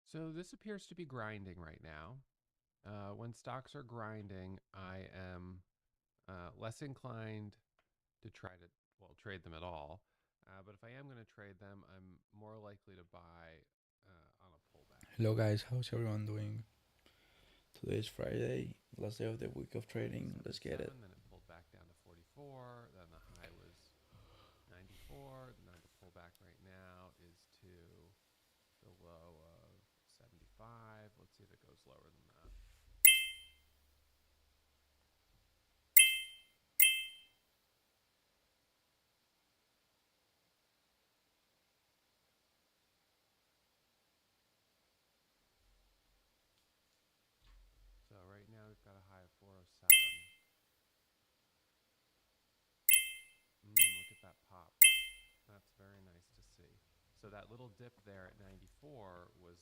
So this appears to be grinding right now. When stocks are grinding, I am less inclined to try to, well, trade them at all. But if I am going to trade them, I'm more likely to buy on a pullback. Hello guys, how's everyone doing? Today is Friday, last day of the week of trading. Let's get it. 77, then it pulled back down to 44. Then the high was 94. Now the pullback right now is to the low of 75. Let's see if it goes lower than that. So right now we've got a high of 407. Look at that pop. That's very nice to see. So that little dip there at 94 was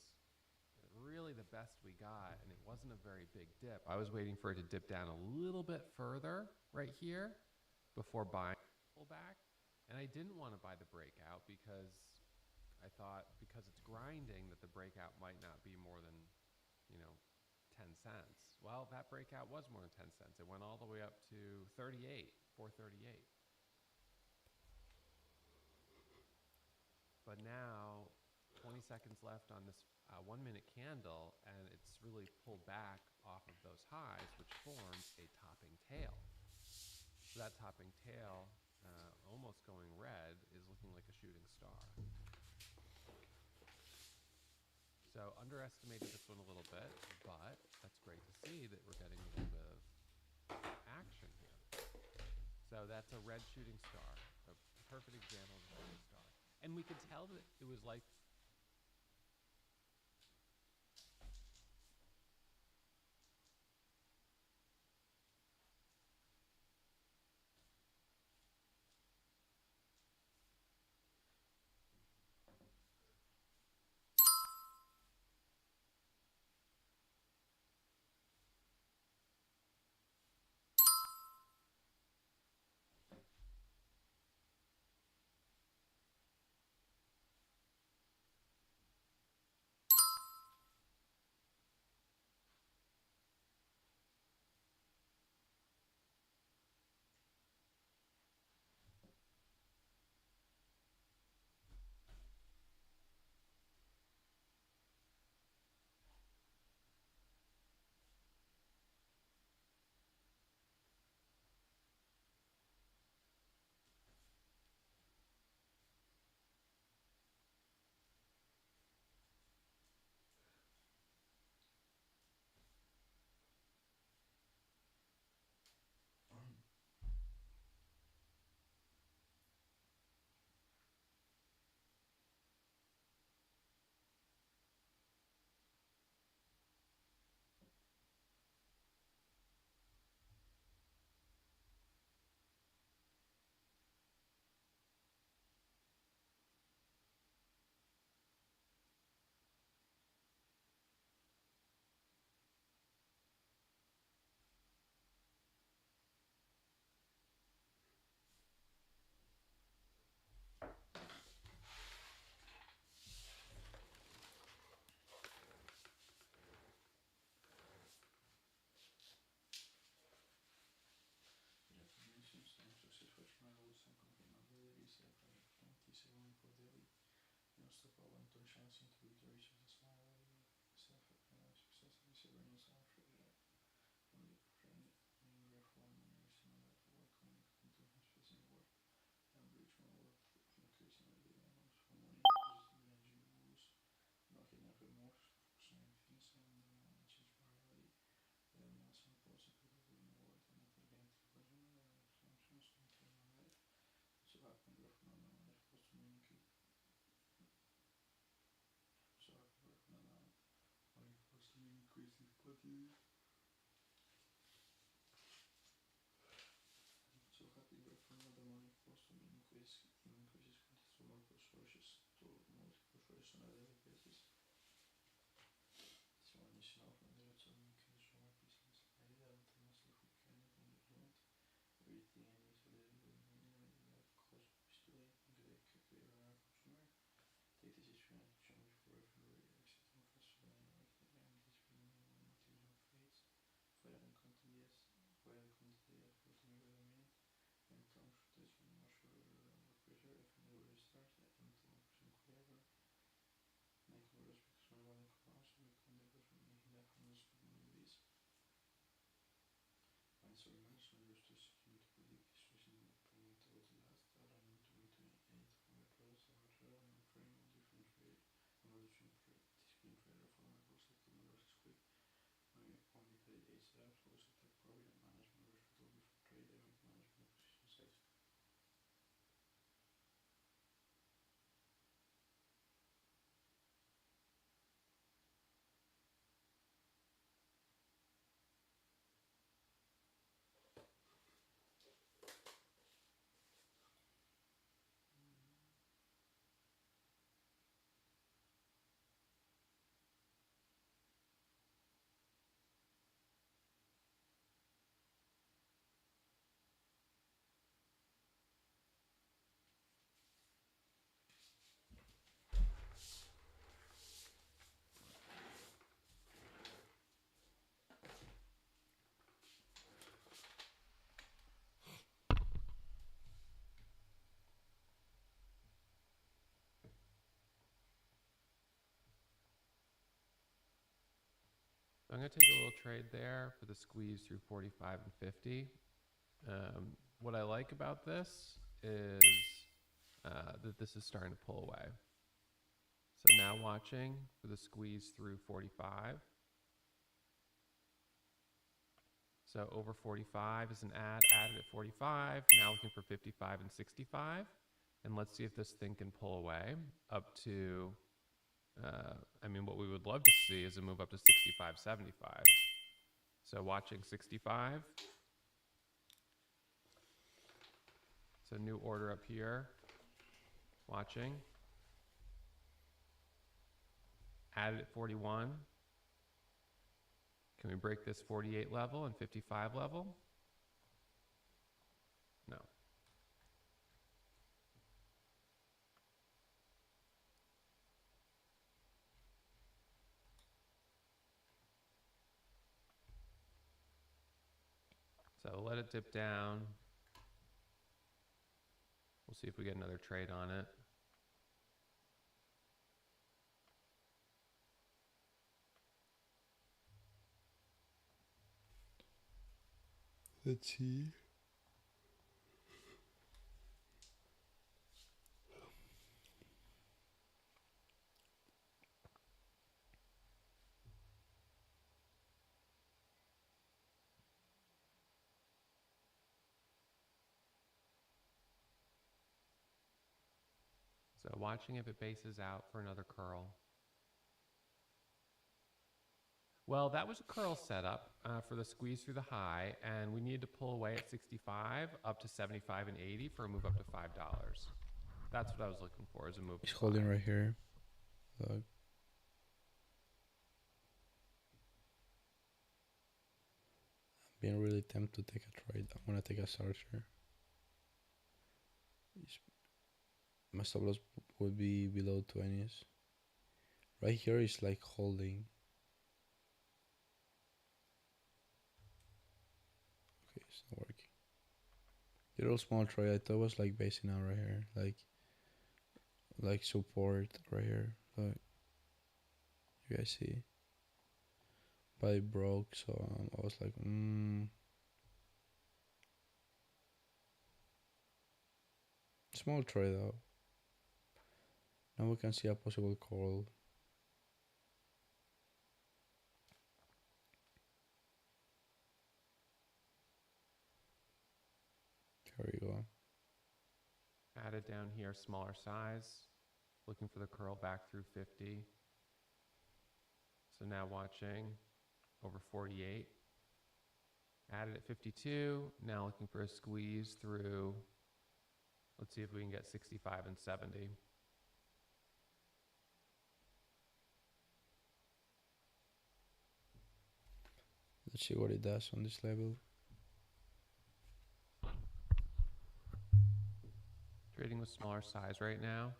really the best we got, and it wasn't a very big dip. I was waiting for it to dip down a little bit further right here before buying pull back, and I didn't want to buy the breakout because I thought because it's grinding that the breakout might not be more than, you know, 10 cents. Well, that breakout was more than 10 cents. It went all the way up to 38, 438. But now 20 seconds left on this 1 minute candle, and it's really pulled back off of those highs, which forms a topping tail. So that topping tail, almost going red, is looking like a shooting star. So underestimated this one a little bit, but that's great to see that we're getting a little bit of action here. So that's a red shooting star, a perfect example of a shooting star. And we could tell that it was like I'm going to take a little trade there for the squeeze through 45 and 50. What I like about this is that this is starting to pull away. So now watching for the squeeze through 45. So over 45 is an added at 45. Now looking for 55 and 65. And let's see if this thing can pull away up to, what we would love to see is a move up to 65, 75. So watching 65. So new order up here. Watching. Added at 41. Can we break this 48 level and 55 level? No. So let it dip down. We'll see if we get another trade on it. Let's see. So watching if it bases out for another curl. Well, that was a curl setup for the squeeze through the high, and we needed to pull away at 65 up to 75 and 80 for a move up to $5. That's what I was looking for, is a move. He's holding right here. Look. I'm being really tempted to take a trade. I'm gonna take a searcher. My stop loss would be below 20s. Right here is like holding. Okay, it's not working. Little small trade. I thought was like basing out right here, like support right here. Look, you guys see? But it broke, so I was like, Small trade though. Now we can see a possible call. Here we go. Added down here, smaller size. Looking for the curl back through 50. So now watching over 48. Added at 52. Now looking for a squeeze through. Let's see if we can get 65 and 70. Let's see what it does on this level. Trading with smaller size right now.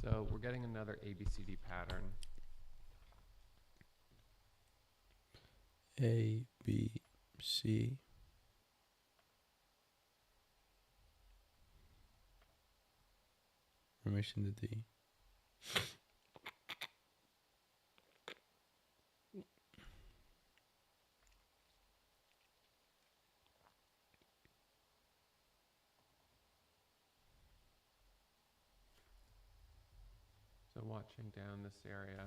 So we're getting another ABCD pattern. A, B, C. We're missing the D. So watching down this area.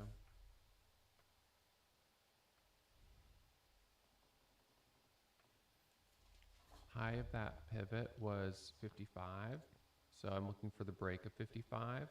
High of that pivot was 55. So I'm looking for the break of 55.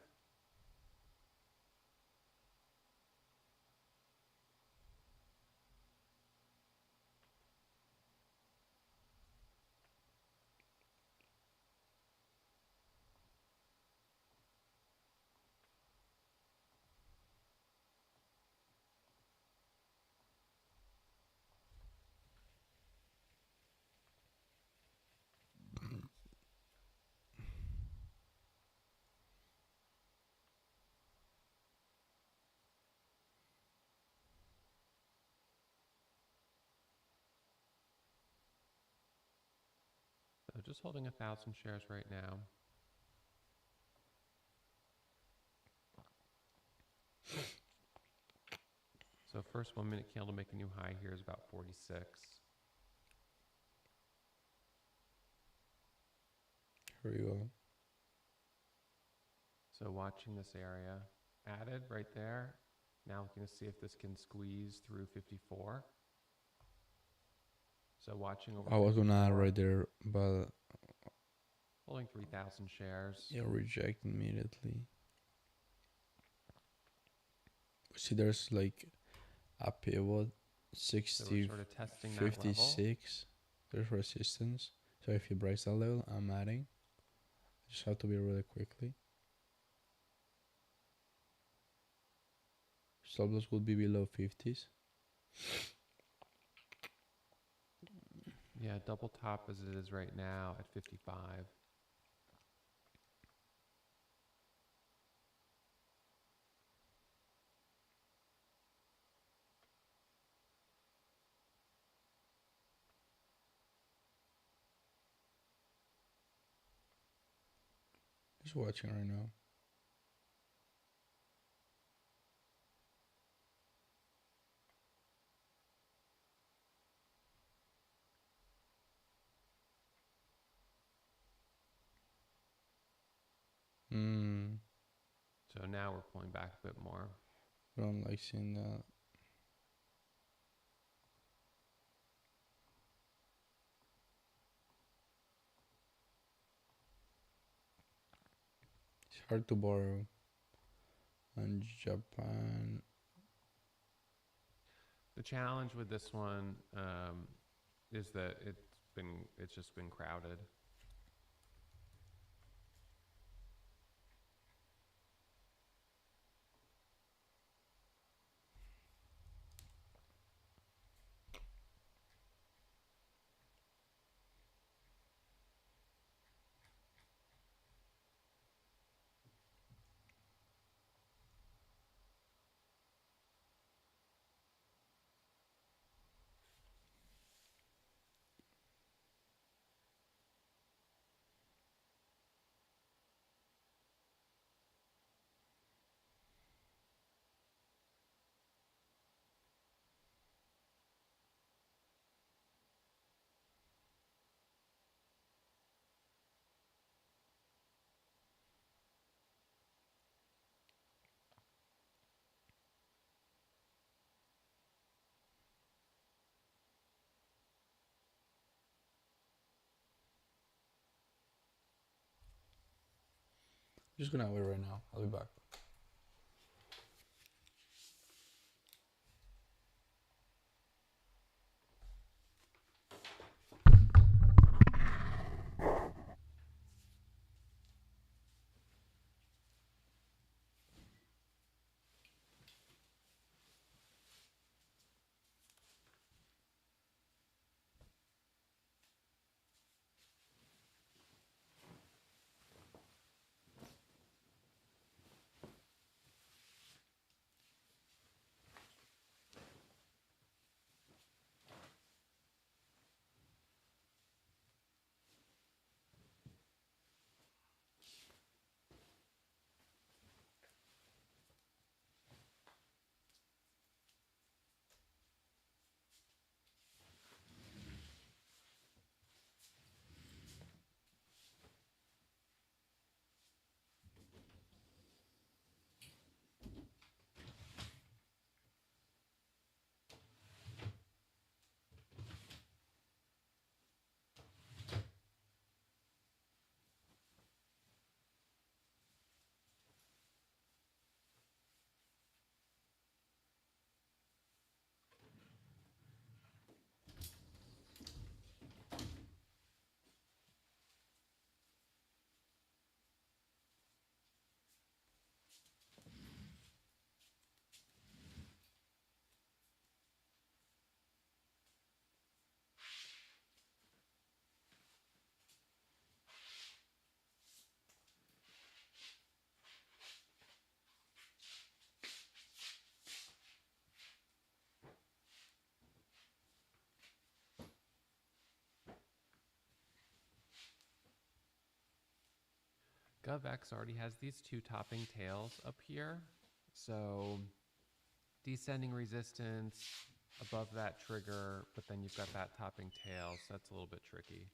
just holding 1,000 shares right now. So first 1 minute candle to make a new high here is about 46. Here we go. So watching this area, added right there. Now looking to see if this can squeeze through 54. So watching over I was gonna add 54, right there, but holding 3,000 shares. yeah, reject immediately. See, there's like a pivot, So 60, we're sort of testing that level. 56. There's resistance. So if you breaks that level, I'm adding. Just have to be really quickly. Stop loss will be below 50s. Yeah, double top as it is right now at 55. Just watching right now. So now we're pulling back a bit more. I don't like seeing that. It's hard to borrow. And Japan. The challenge with this one is that it's just been crowded. Just gonna wait right now. I'll be back. GovX already has these two topping tails up here. So descending resistance above that trigger, but then you've got that topping tail, so that's a little bit tricky.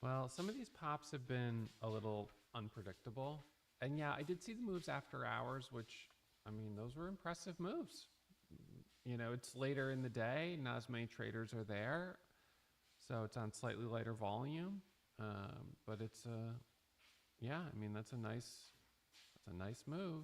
Well, some of these pops have been a little unpredictable. And yeah, I did see the moves after hours, which, I mean, those were impressive moves. You know, it's later in the day, not as many traders are there. So it's on slightly lighter volume. But it's yeah, I mean, that's a nice move.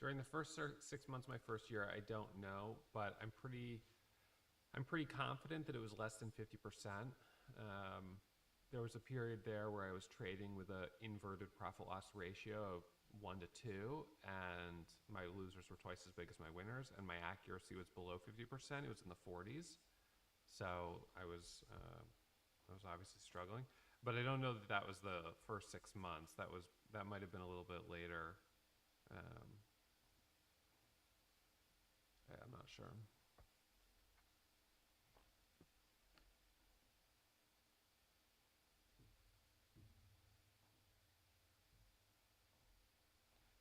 During the first 6 months of my first year, I don't know, but I'm pretty confident that it was less than 50%. There was a period there where I was trading with an inverted profit loss ratio of 1 to 2, and my losers were twice as big as my winners, and my accuracy was below 50%. It was in the 40s, so I was obviously struggling. But I don't know that that was the first 6 months. That might have been a little bit later. I'm not sure.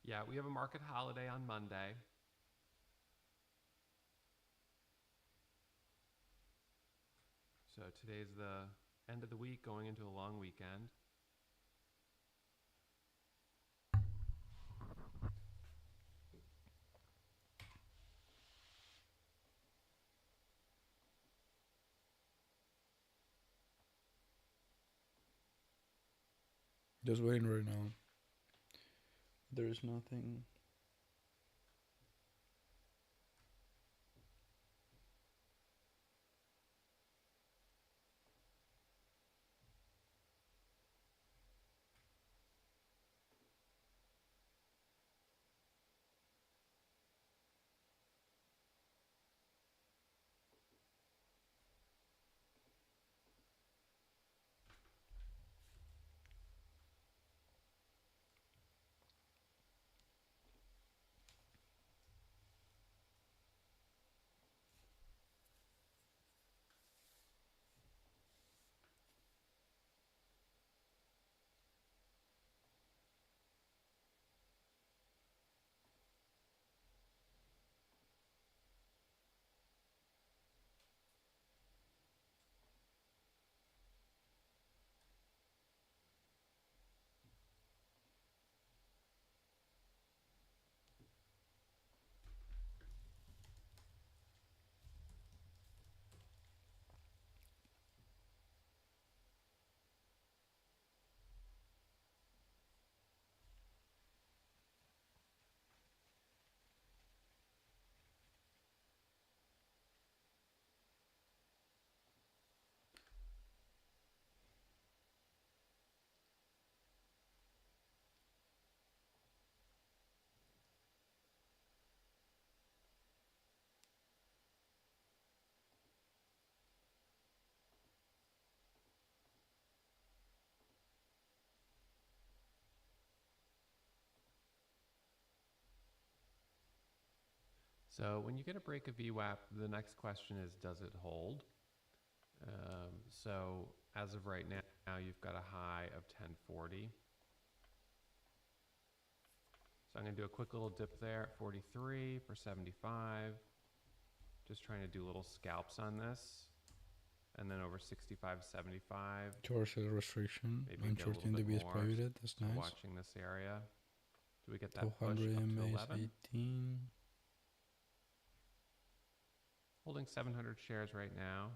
Yeah, we have a market holiday on Monday. So today's the end of the week, going into a long weekend. Just waiting right now. There is nothing. So when you get a break of VWAP, the next question is, does it hold? So as of right now, you've got a high of 1040. So I'm going to do a quick little dip there at 43 for 75. Just trying to do little scalps on this. And then over 65, 75. Torsion restriction. Maybe I'm get a little shorting the bit BS more. prohibited. That's So nice. watching this area. Do we get that push 200 up to MA 11? 18. Holding 700 shares right now.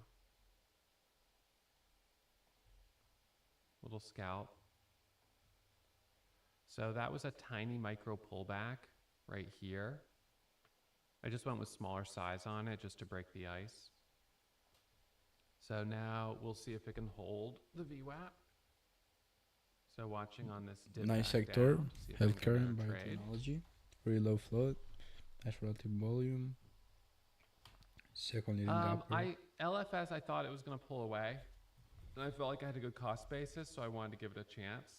Little scalp. So that was a tiny micro pullback right here. I just went with smaller size on it just to break the ice. So now we'll see if it can hold the VWAP. So watching on this dip Nice back sector. down, see if I can get a Healthcare and better trade. biotechnology. Very low float. Nice relative volume. Second leading gapper. LFS, I thought it was going to pull away. And I felt like I had a good cost basis, so I wanted to give it a chance.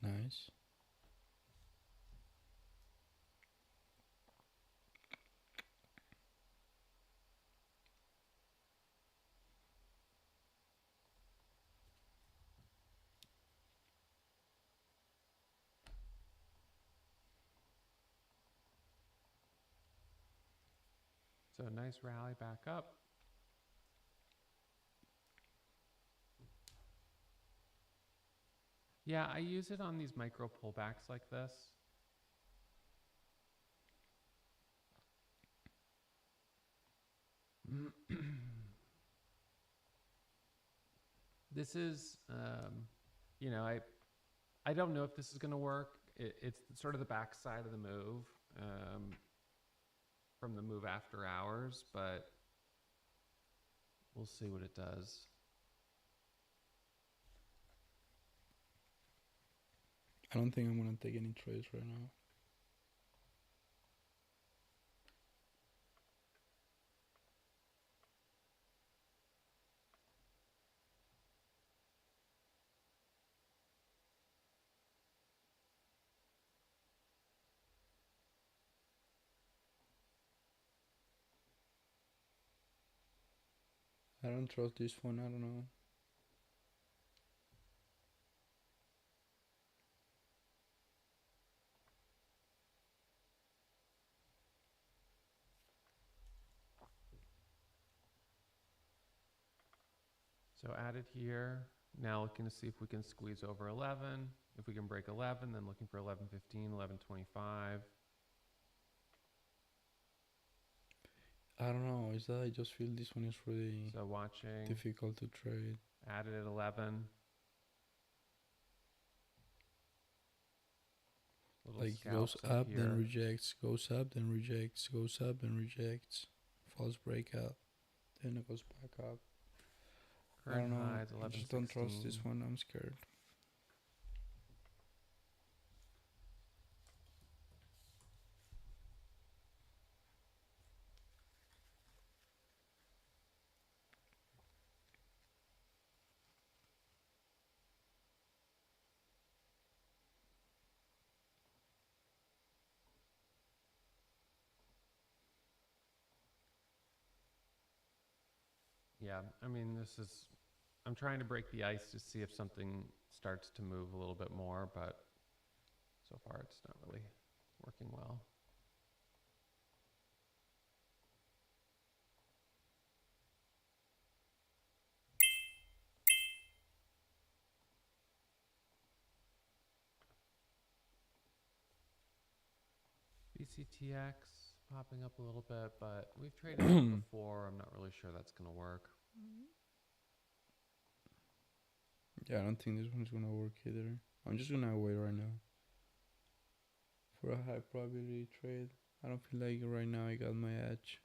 Nice. So a nice rally back up. Yeah, I use it on these micro pullbacks like this. This is, you know, I don't know if this is going to work. It's sort of the backside of the move from the move after hours, but we'll see what it does. I don't think I'm gonna take any trades right now. I don't trust this one. I don't know. So add it here. Now looking to see if we can squeeze over 11. If we can break 11, then looking for 11.15, 11.25. I don't know. Is that I just feel this one is really So watching, difficult to trade. add it at 11. Little Like scalps goes up, here. then rejects, goes up, then rejects, goes up, then rejects. False breakout, then it goes back up. I Current don't know. highs, I just don't trust this 11.16. one. I'm scared. Yeah, I mean, this is, I'm trying to break the ice to see if something starts to move a little bit more, but so far it's not really working well. BCTX popping up a little bit, but we've traded it before. I'm not really sure that's going to work. Yeah, I don't think this one's gonna work either. I'm just gonna wait right now for a high probability trade. I don't feel like right now I got my edge.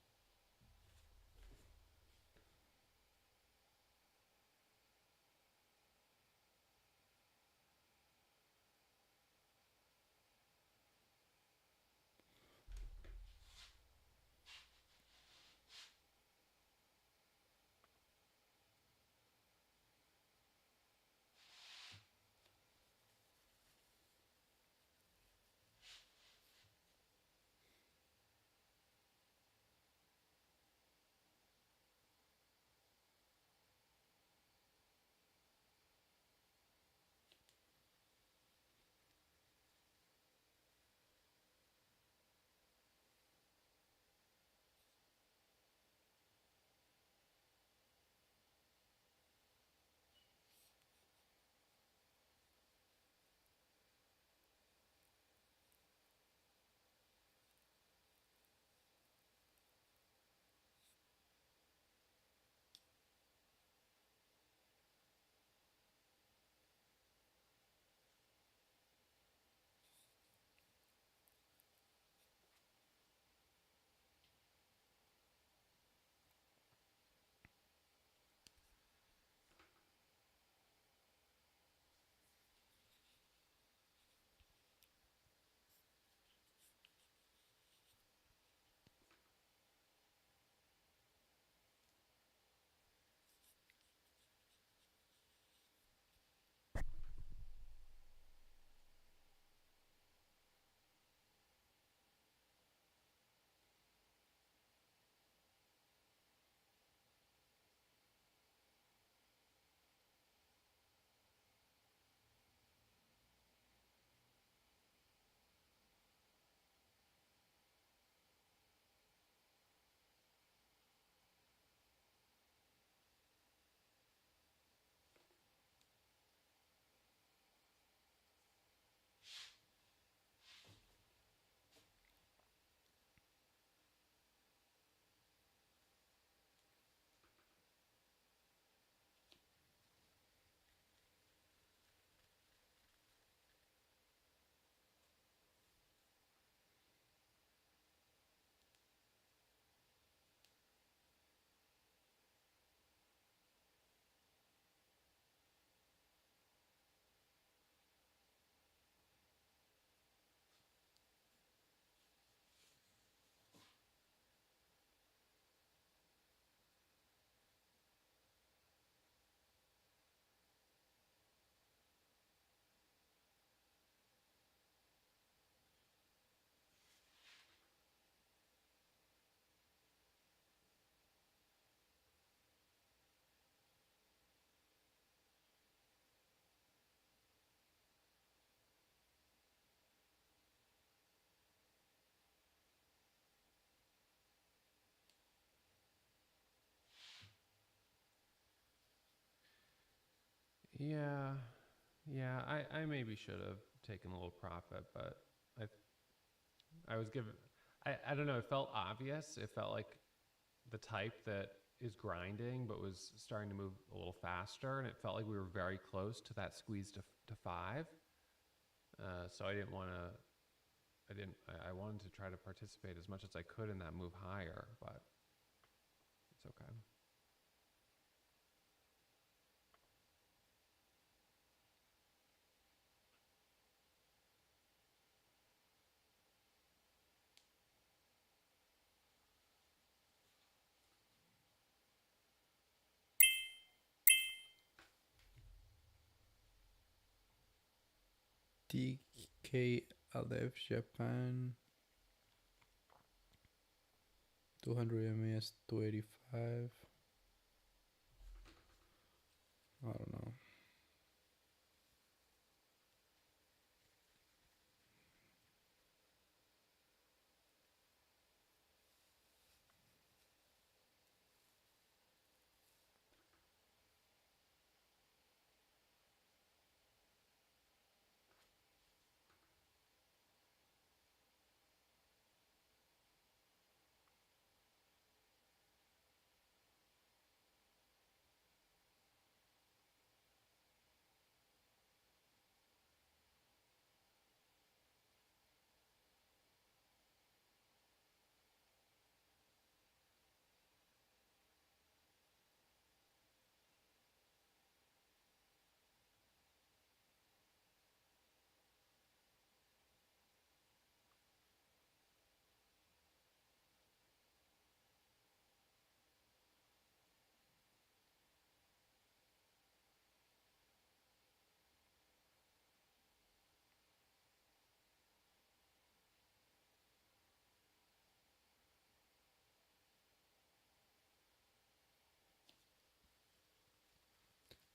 Yeah, yeah. I maybe should have taken a little profit, but I I was given. I don't know. It felt obvious. It felt like the type that is grinding but was starting to move a little faster, and it felt like we were very close to that squeeze to five. So I didn't want to. I didn't. I wanted to try to participate as much as I could in that move higher, but it's okay. DK Aleph Japan 200 ms 285. I don't know.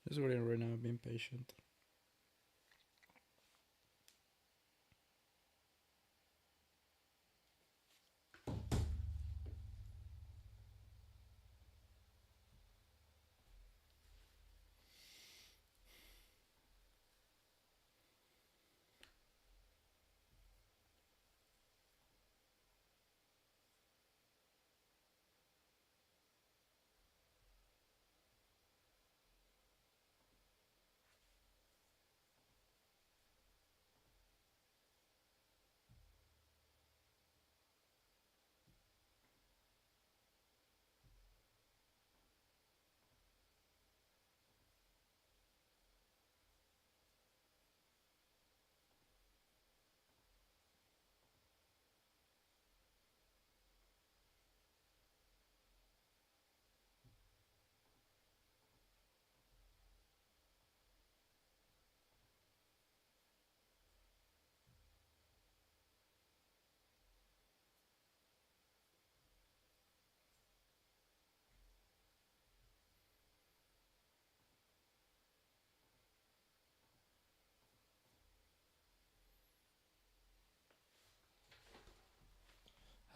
Just waiting right now, being patient.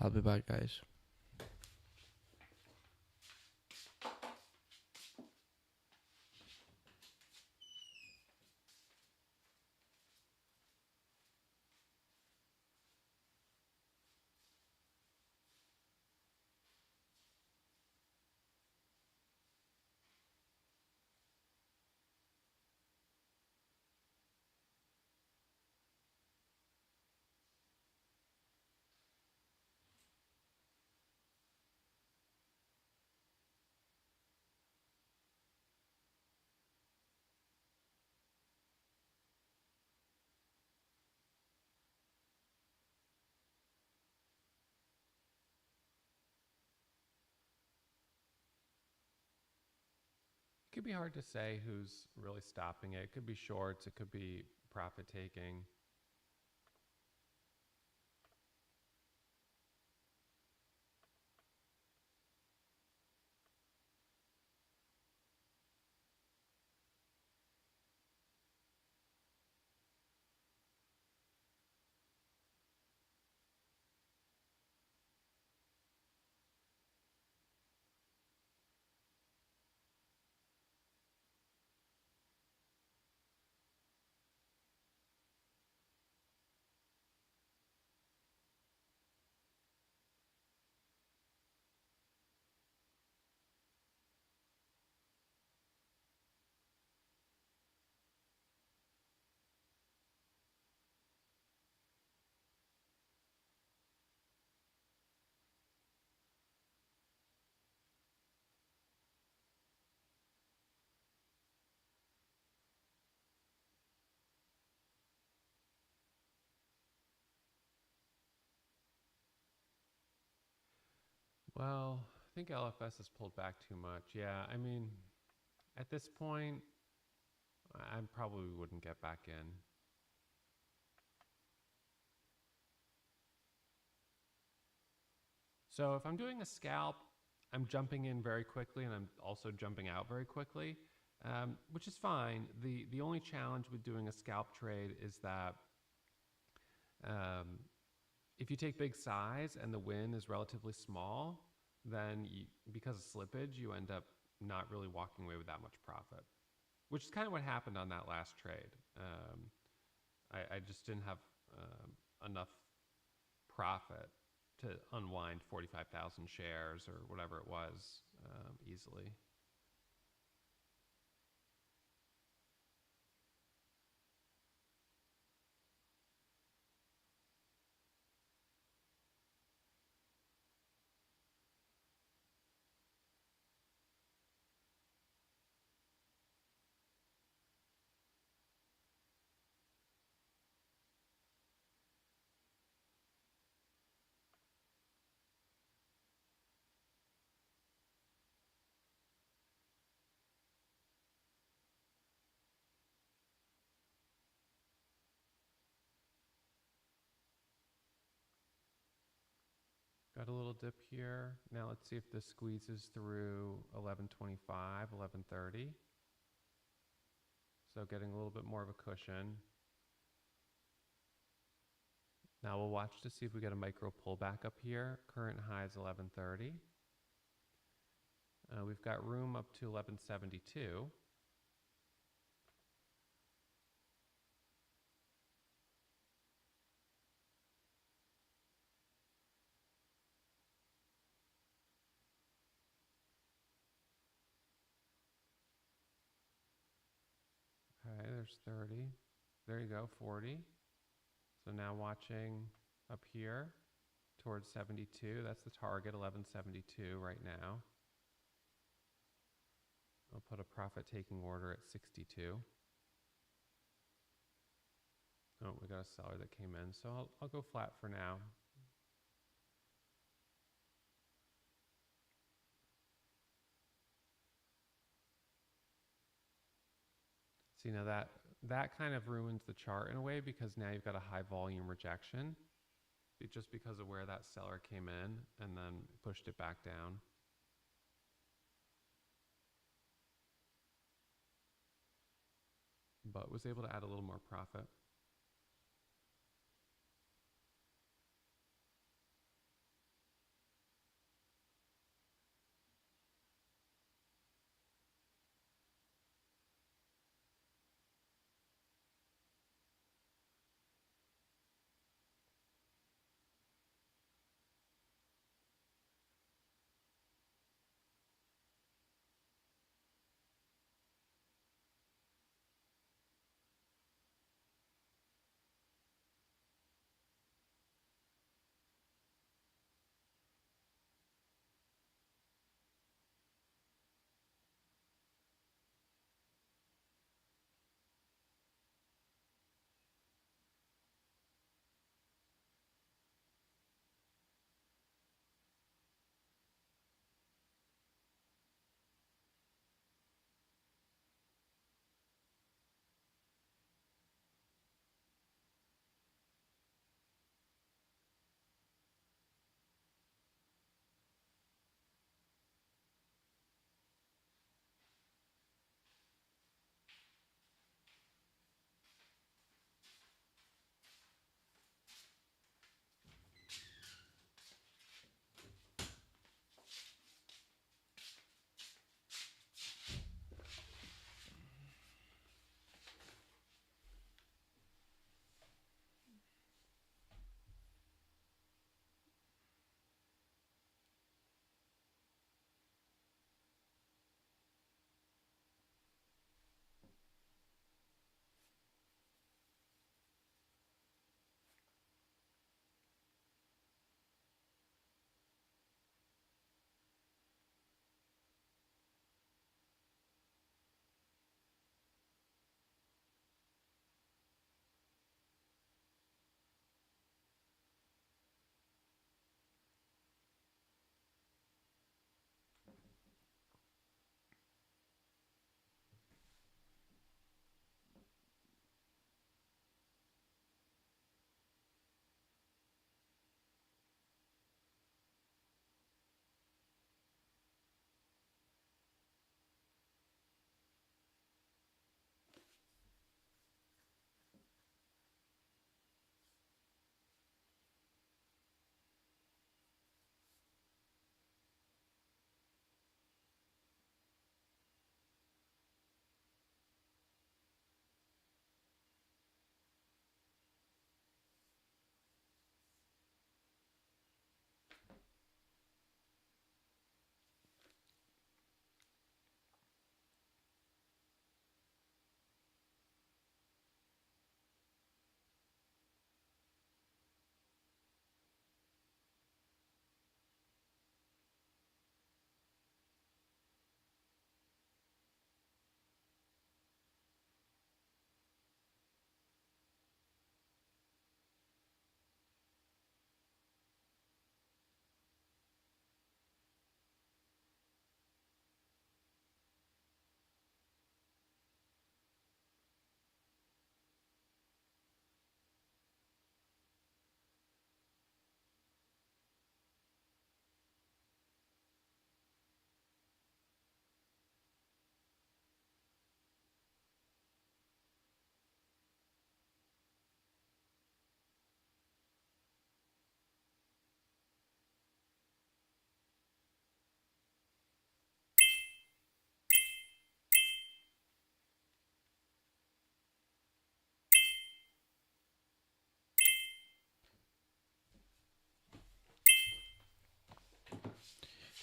I'll be back, guys. It could be hard to say who's really stopping it. It could be shorts. It could be profit taking. Well, I think LFS has pulled back too much. Yeah, I mean, at this point, I probably wouldn't get back in. So if I'm doing a scalp, I'm jumping in very quickly and I'm also jumping out very quickly, which is fine. The only challenge with doing a scalp trade is that um, if you take big size and the win is relatively small, then because of slippage, you end up not really walking away with that much profit, which is kind of what happened on that last trade. I just didn't have enough profit to unwind 45,000 shares or whatever it was easily. Got a little dip here. Now let's see if this squeezes through 1125, 1130. So getting a little bit more of a cushion. Now we'll watch to see if we get a micro pullback up here. Current high is 1130. We've got room up to 1172. Okay, there's 30. There you go, 40. So now watching up here towards 72. That's the target, 1172 right now. I'll put a profit taking order at 62. Oh, we got a seller that came in, so I'll go flat for now. See, now that kind of ruins the chart in a way because now you've got a high volume rejection just because of where that seller came in and then pushed it back down. But was able to add a little more profit.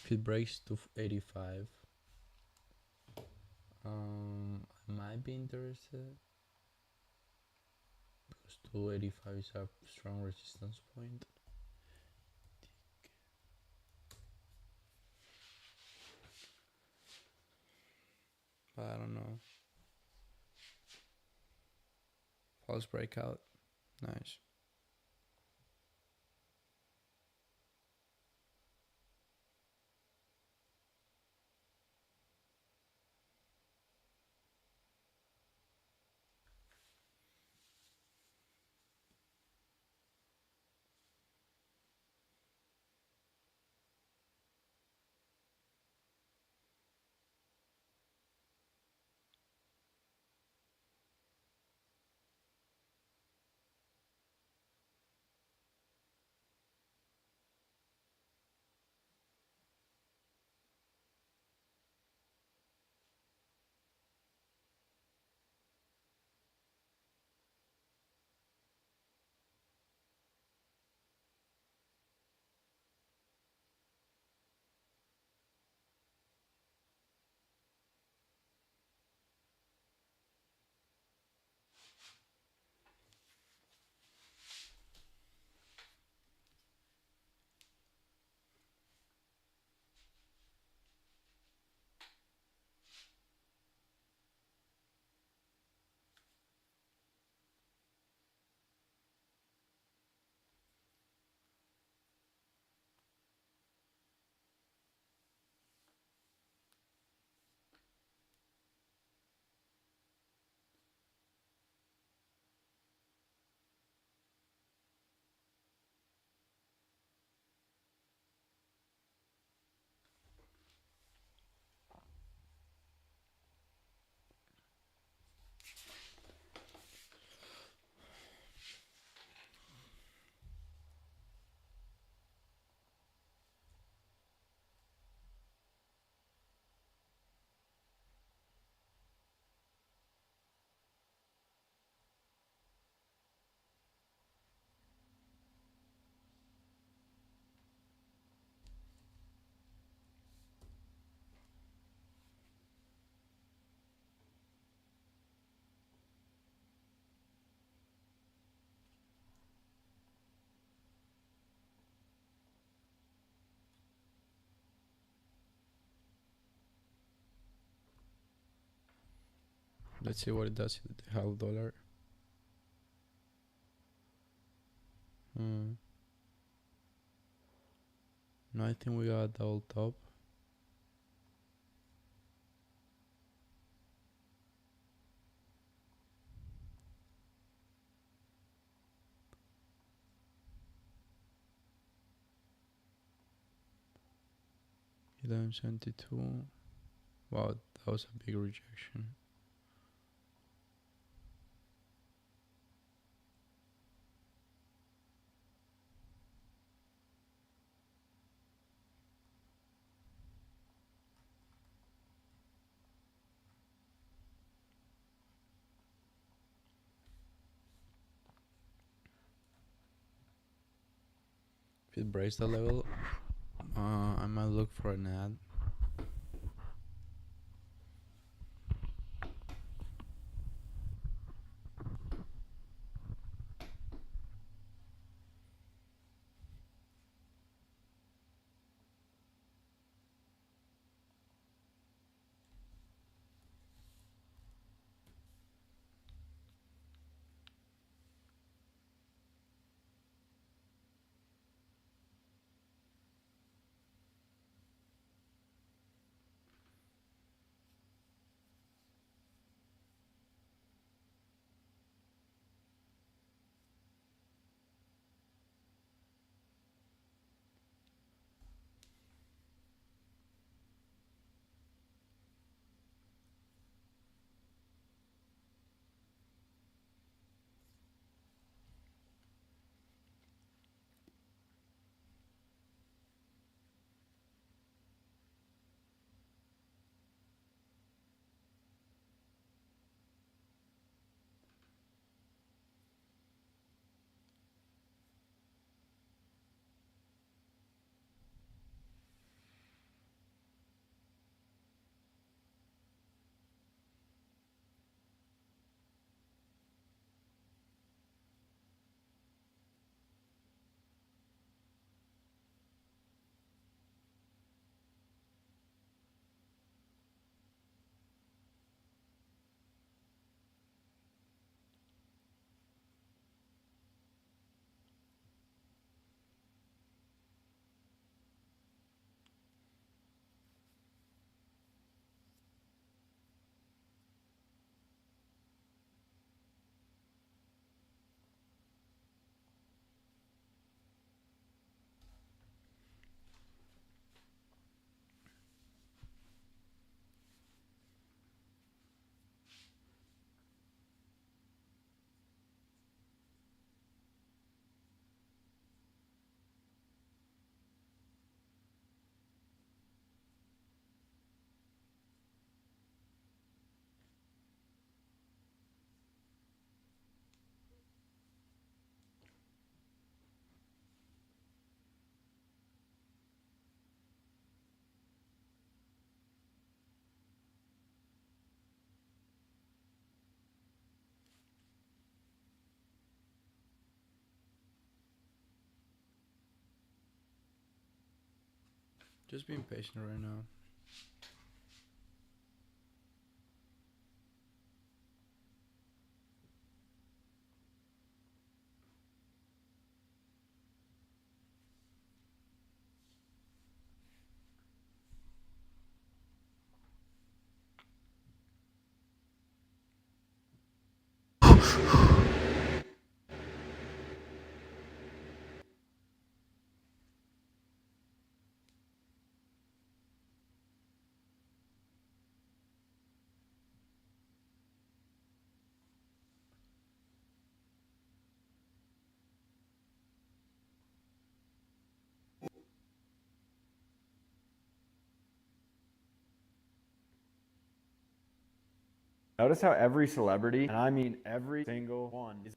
If it breaks to 85, I might be interested because 285 is a strong resistance point. But I don't know. False breakout. Nice. Let's see what it does with the half dollar. No, I think we got a double top. $11.72. Wow, that was a big rejection. If it breaks the level, I might look for an ad. Just being patient right now. Notice how every celebrity, and I mean every single one, is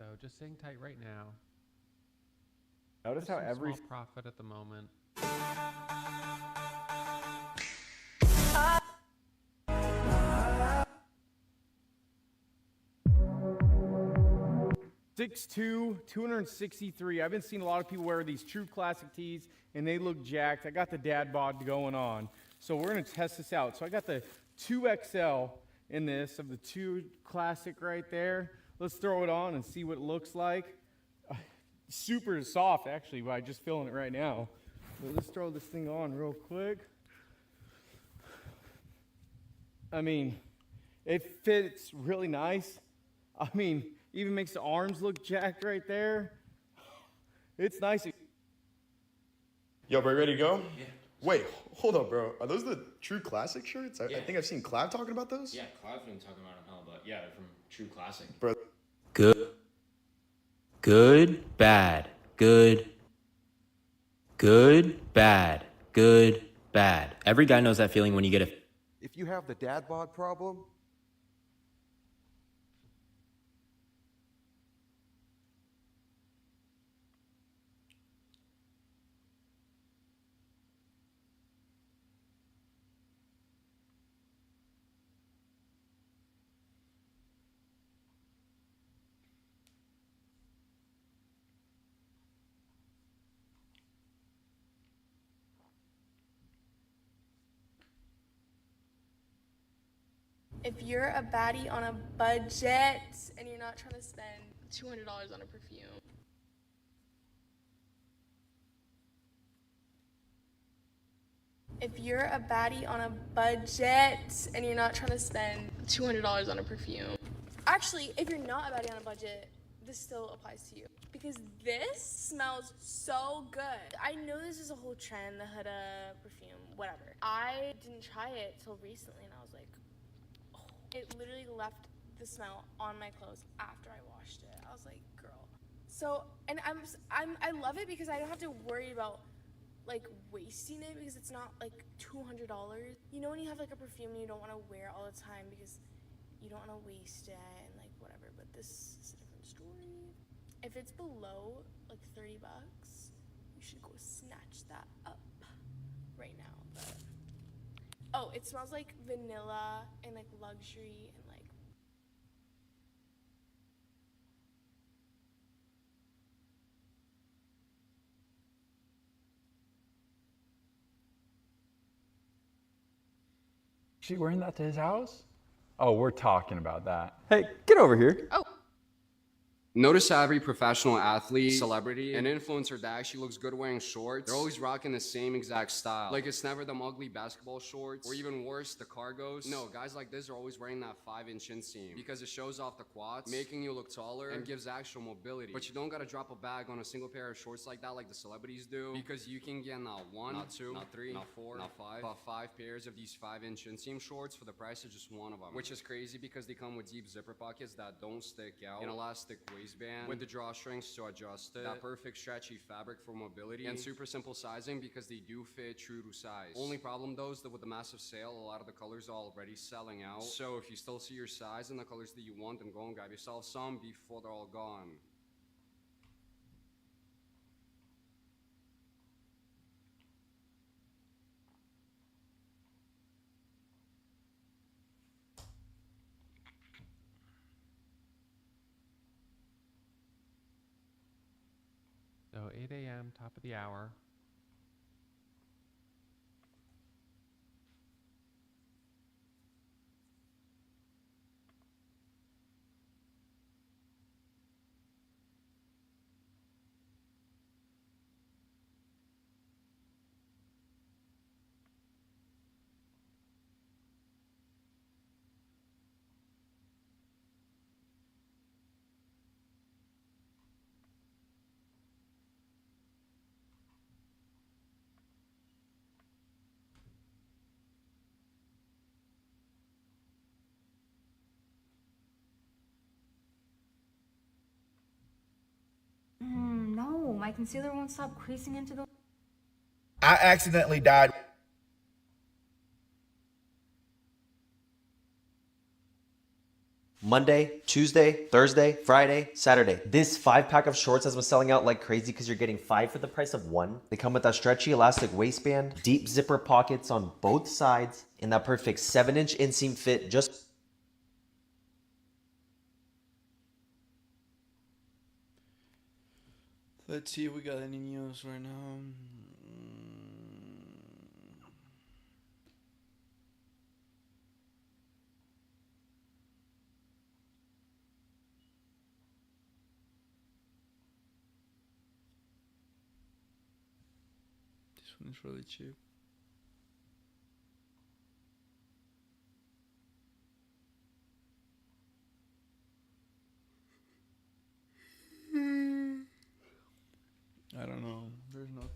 So just sitting tight right now. notice Just how some every small profit at the moment. Six-two, 263. I've been seeing a lot of people wear these True Classic tees, and they look jacked. I got the dad bod going on. So we're going to test this out. So I got the 2XL in this of the 2 Classic right there. Let's throw it on and see what it looks like. Super soft, actually, but I'm just feeling it right now. So let's throw this thing on real quick. I mean, it fits really nice. I mean, even makes the arms look jacked right there. It's nice. Yo, bro, ready to go? Yeah. Wait, hold up, bro. Are those the True Classic shirts? I think I've seen Clav talking about those. Yeah, Clive's been talking about them hell, but yeah, they're from True Classic. Bro. Good, bad, good, bad, good, bad. Every guy knows that feeling when you get a. If you have the dad bod problem, If you're a baddie on a budget and you're not trying to spend $200 on a perfume, if you're a baddie on a budget and you're not trying to spend $200 on a perfume, actually, if you're not a baddie on a budget, this still applies to you because this smells so good. I know this is a whole trend, the Huda perfume, whatever. I didn't try it till recently and I was like, it literally left the smell on my clothes after I washed it. I was like, girl. So, and I love it because I don't have to worry about like wasting it because it's not like $200. You know when you have like a perfume and you don't want to wear it all the time because you don't want to waste it and like whatever, but this is a different story. If it's below like $30, you should go snatch that up right now. But oh, it smells like vanilla and like luxury and like She wearing that to his house? Oh, we're talking about that. Hey, get over here. oh. Notice how every professional athlete, celebrity, and influencer that actually looks good wearing shorts, they're always rocking the same exact style. Like it's never them ugly basketball shorts, or even worse, the cargos. No, guys like this are always wearing that 5-inch inseam because it shows off the quads, making you look taller and gives actual mobility. But you don't gotta drop a bag on a single pair of shorts like that like the celebrities do, because you can get not one, not two, not three, not four, not five, but 5 pairs of these 5-inch inseam shorts for the price of just one of them. Which is crazy because they come with deep zipper pockets that don't stick out, an elastic waistband with the drawstrings to adjust it, that perfect stretchy fabric for mobility, and super simple sizing because they do fit true to size. Only problem though is that with the massive sale, a lot of the colors are already selling out. So if you still see your size and the colors that you want, then go and grab yourself some before they're all gone. So 8 a.m., top of the hour. No, my concealer won't stop creasing into the... I accidentally died. Monday, Tuesday, Thursday, Friday, Saturday. This 5-pack of shorts has been selling out like crazy because you're getting 5 for the price of 1. They come with that stretchy elastic waistband, deep zipper pockets on both sides, and that perfect 7-inch inseam fit just... Let's see if we got any news right now. This one is really cheap. I don't know. There's nothing.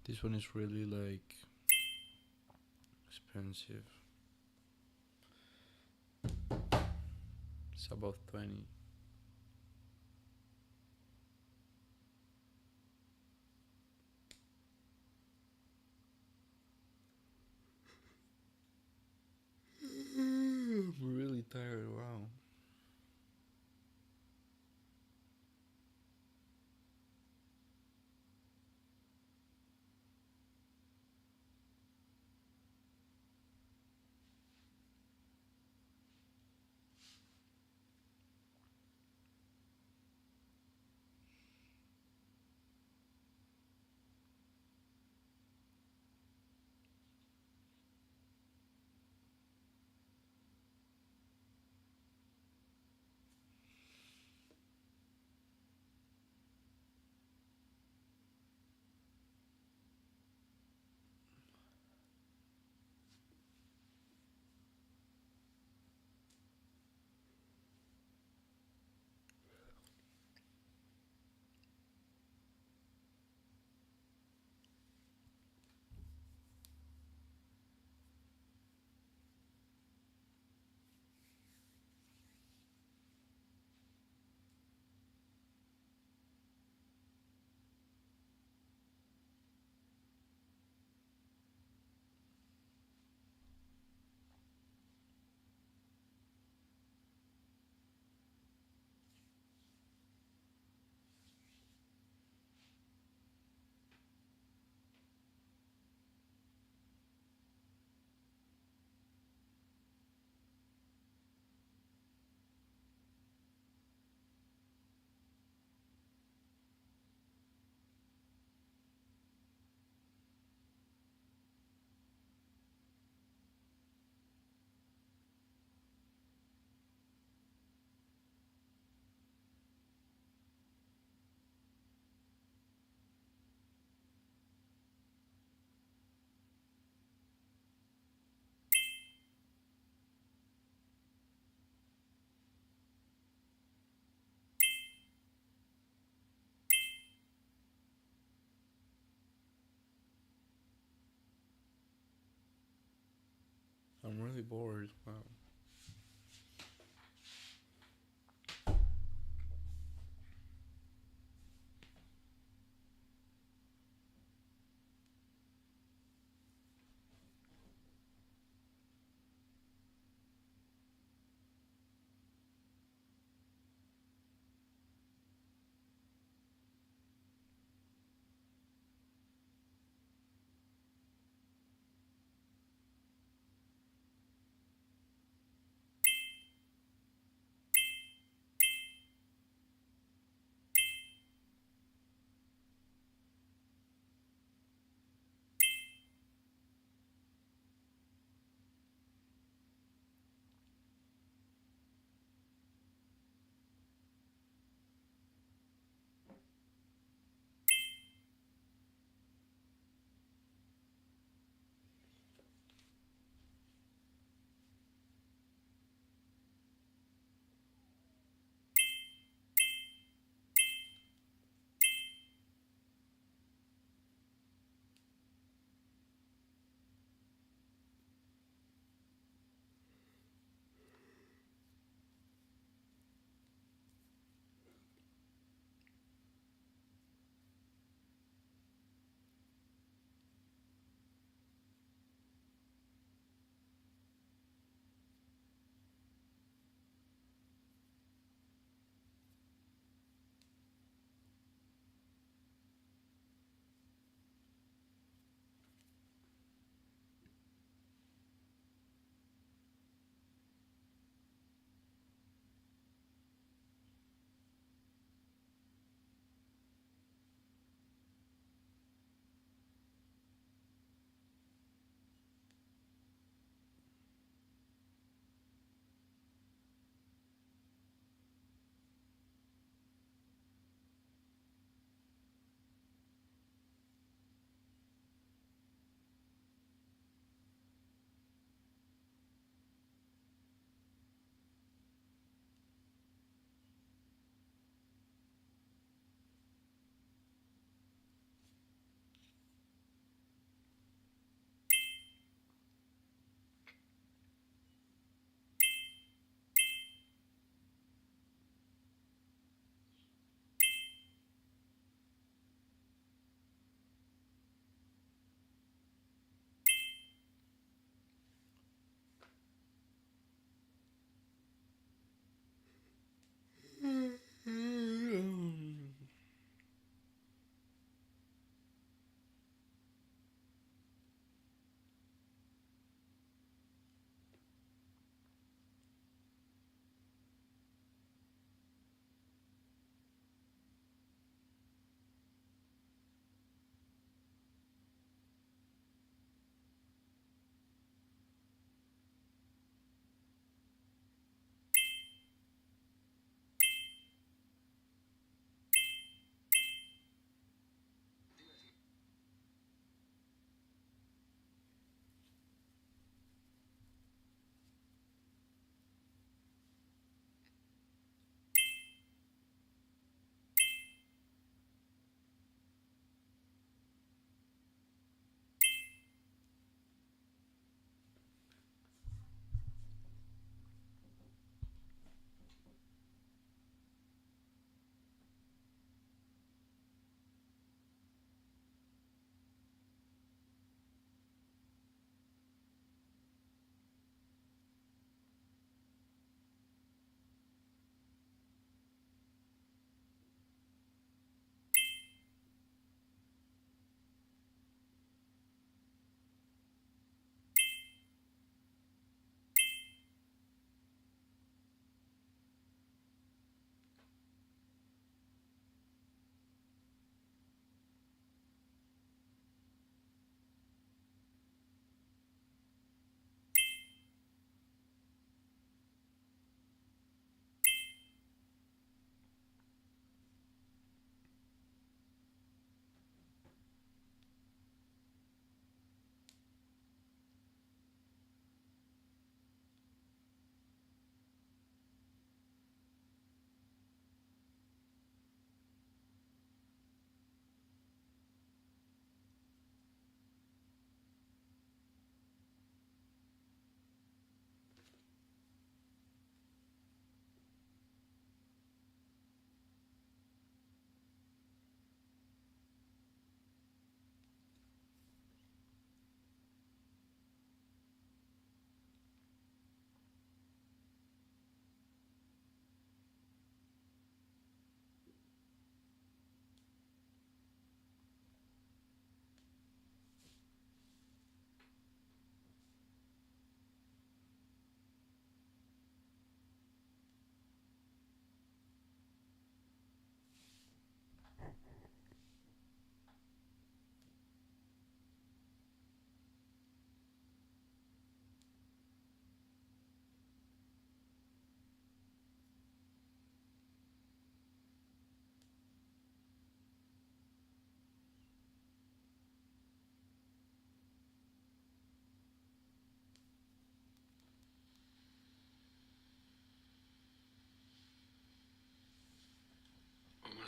This one is really like expensive. It's about 20. I'm really tired. Wow. I'm really bored. Wow.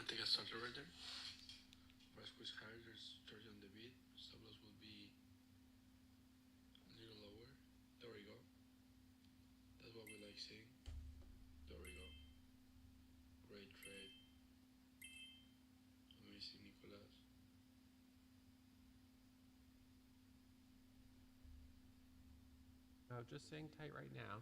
take a starter right there. Price squeeze higher, there's charge on the beat. Stop loss will be a little lower. There we go. That's what we like seeing. There we go. Great trade. Amazing, Nicolas. No, just staying tight right now.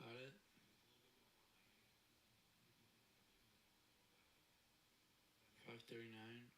Got it. 539.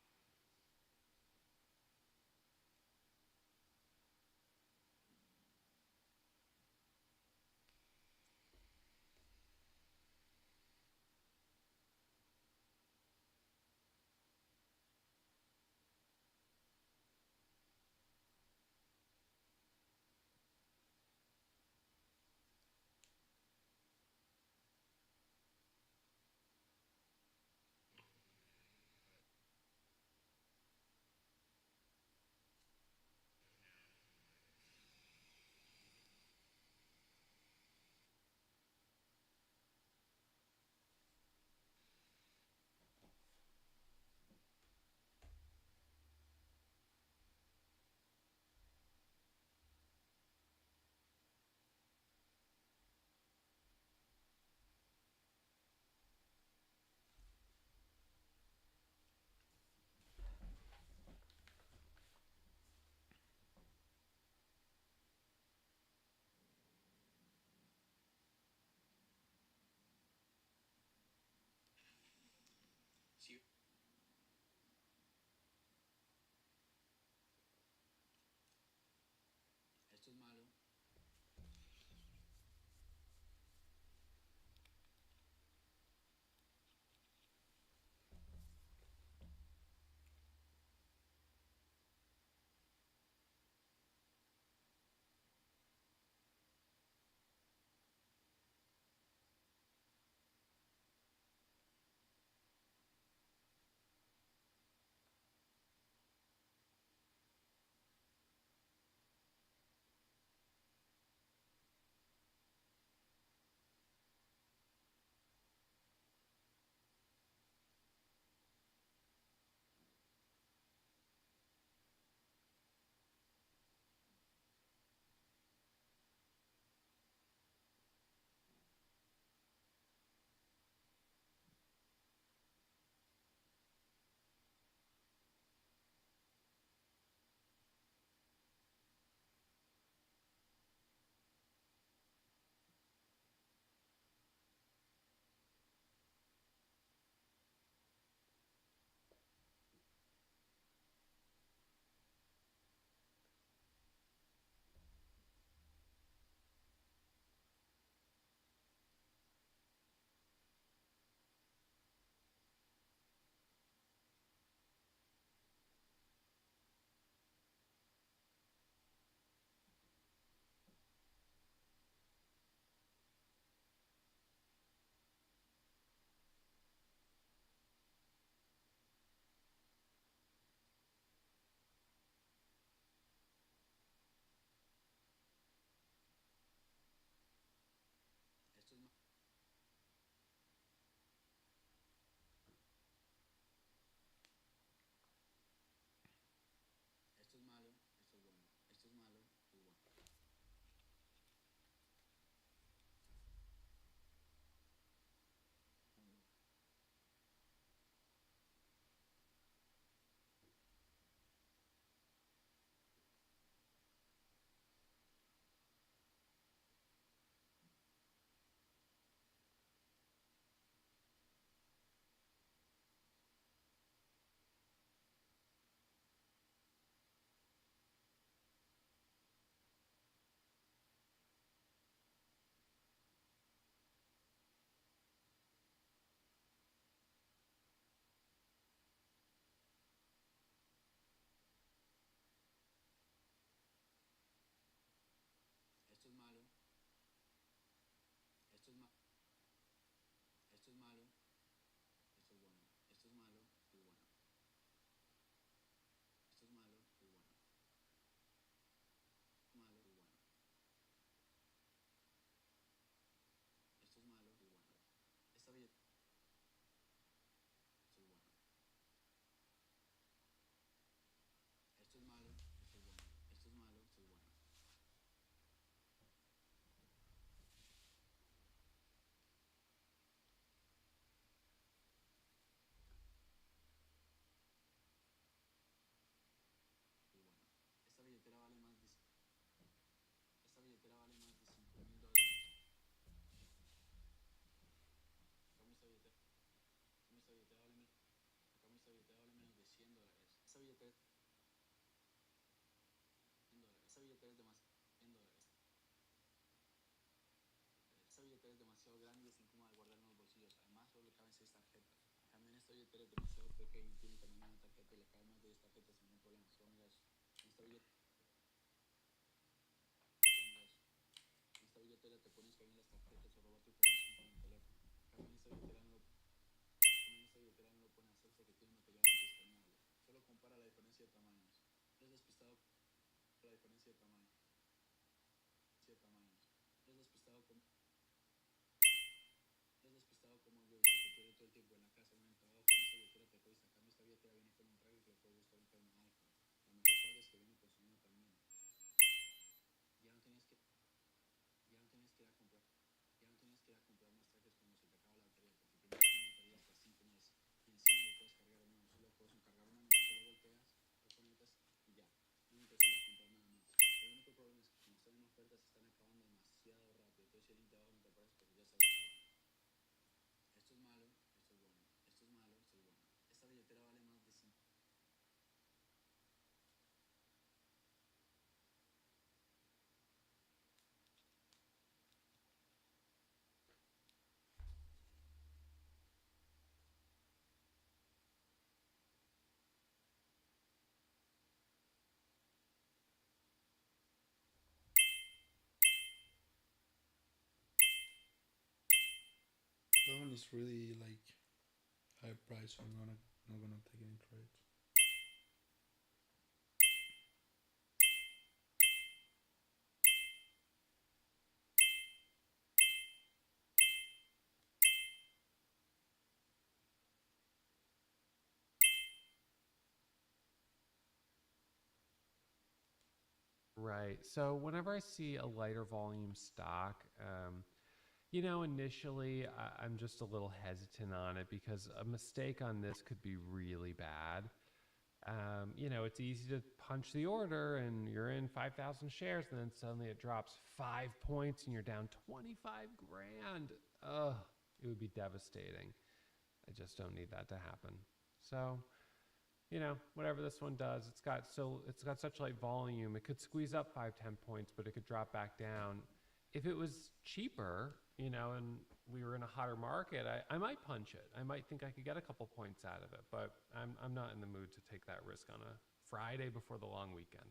grande y es incómoda de guardar en los bolsillos. Además, solo le caben 6 tarjetas. A cambio, en esta billetera es demasiado pequeña y tiene tamaño de una tarjeta y le caben más de 10 tarjetas sin ningún problema. Solo mira esto. En esta billetera, te pones que las tarjetas o robar tu información con el teléfono. A cambio, en esta billetera no lo pueden hacer porque tiene material antiescaneable. Solo compara la diferencia de tamaños. ¿Eres despistado por la diferencia de tamaño? ¿Eres despistado como yo que te pierde todo el tiempo en la casa o en el trabajo? En esta billetera te puedes sacar. Esta billetera viene con un trago que lo puedes buscar en tu iPhone. La mejor parte es que viene con sonido también. Ya no tienes que ya no tienes que ir a comprar más trajes cuando se te acaba la batería, porque primero tiene batería hasta 5 meses y encima le puedes cargar uno, solo puedes cargar uno, solo volteas, lo conectas y ya, no necesitas ir a comprar nada más. El único problema es que como están en ofertas se están acabando demasiado rápido, entonces el link de abajo no te aparece porque ya se agotaron. Esto es malo, esto es bueno, esto es malo, esto es bueno. Esta billetera vale más de 5. That one is really like high price, so I'm not gonna take any trades. Right. So whenever I see a lighter volume stock, initially I'm just a little hesitant on it because a mistake on this could be really bad. It's easy to punch the order and you're in 5,000 shares, and then suddenly it drops 5 points and you're down 25 grand. Ugh, it would be devastating. I just don't need that to happen. So, whatever this one does, it's got such light volume. It could squeeze up 5, 10 points, but it could drop back down. If it was cheaper, and we were in a hotter market, I might punch it. I might think I could get a couple points out of it, but I'm not in the mood to take that risk on a Friday before the long weekend.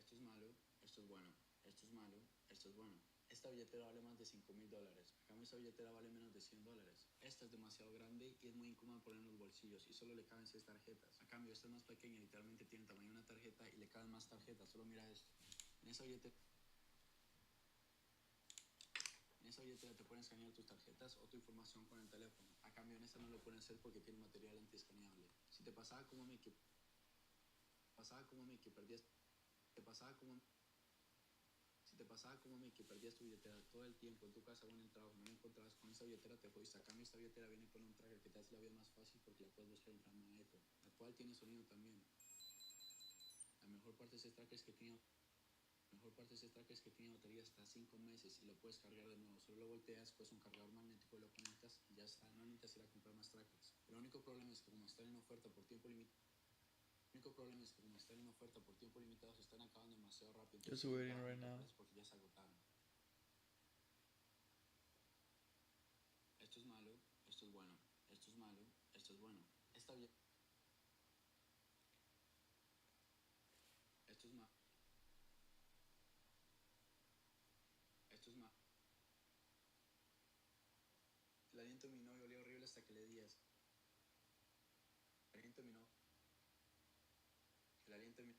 Esto es malo, esto es bueno, esto es malo, esto es bueno. Esta billetera vale más de $5,000. A cambio, esta billetera vale menos de $100. Esta es demasiado grande y es muy incómoda poner en los bolsillos y solo le caben 6 tarjetas. A cambio, esta es más pequeña, literalmente tiene el tamaño de una tarjeta y le caben más tarjetas. Solo mira esto. En esa billetera te pueden escanear tus tarjetas o tu información con el teléfono. A cambio, en esta no lo pueden hacer porque tiene material antiescaneable. Si te pasaba como a mí que perdías, te pasaba como te pasaba como a mí que perdías tu billetera todo el tiempo en tu casa o en el trabajo, no la encontrabas con esa billetera, te jodiste. A cambio, esta billetera viene con un tracker que te hace la vida más fácil porque la puedes buscar en forma de iPhone, la cual tiene sonido también. La mejor parte de ese tracker es que tiene batería hasta 5 meses y lo puedes cargar de nuevo. Solo lo volteas, pues un cargador magnético, lo conectas y ya está. No necesitas ir a comprar más trackers. El único problema es que como están en oferta por tiempo limitado, se están acabando demasiado rápido. Just Entonces, waiting right now. porque ya se agotaron. Esto es malo, esto es bueno, esto es malo, esto es bueno. Está bien. Esto es malo. Esto es malo. El aliento de mi novio olía horrible hasta que le di eso. El aliento de mi novio. El aliento de mi...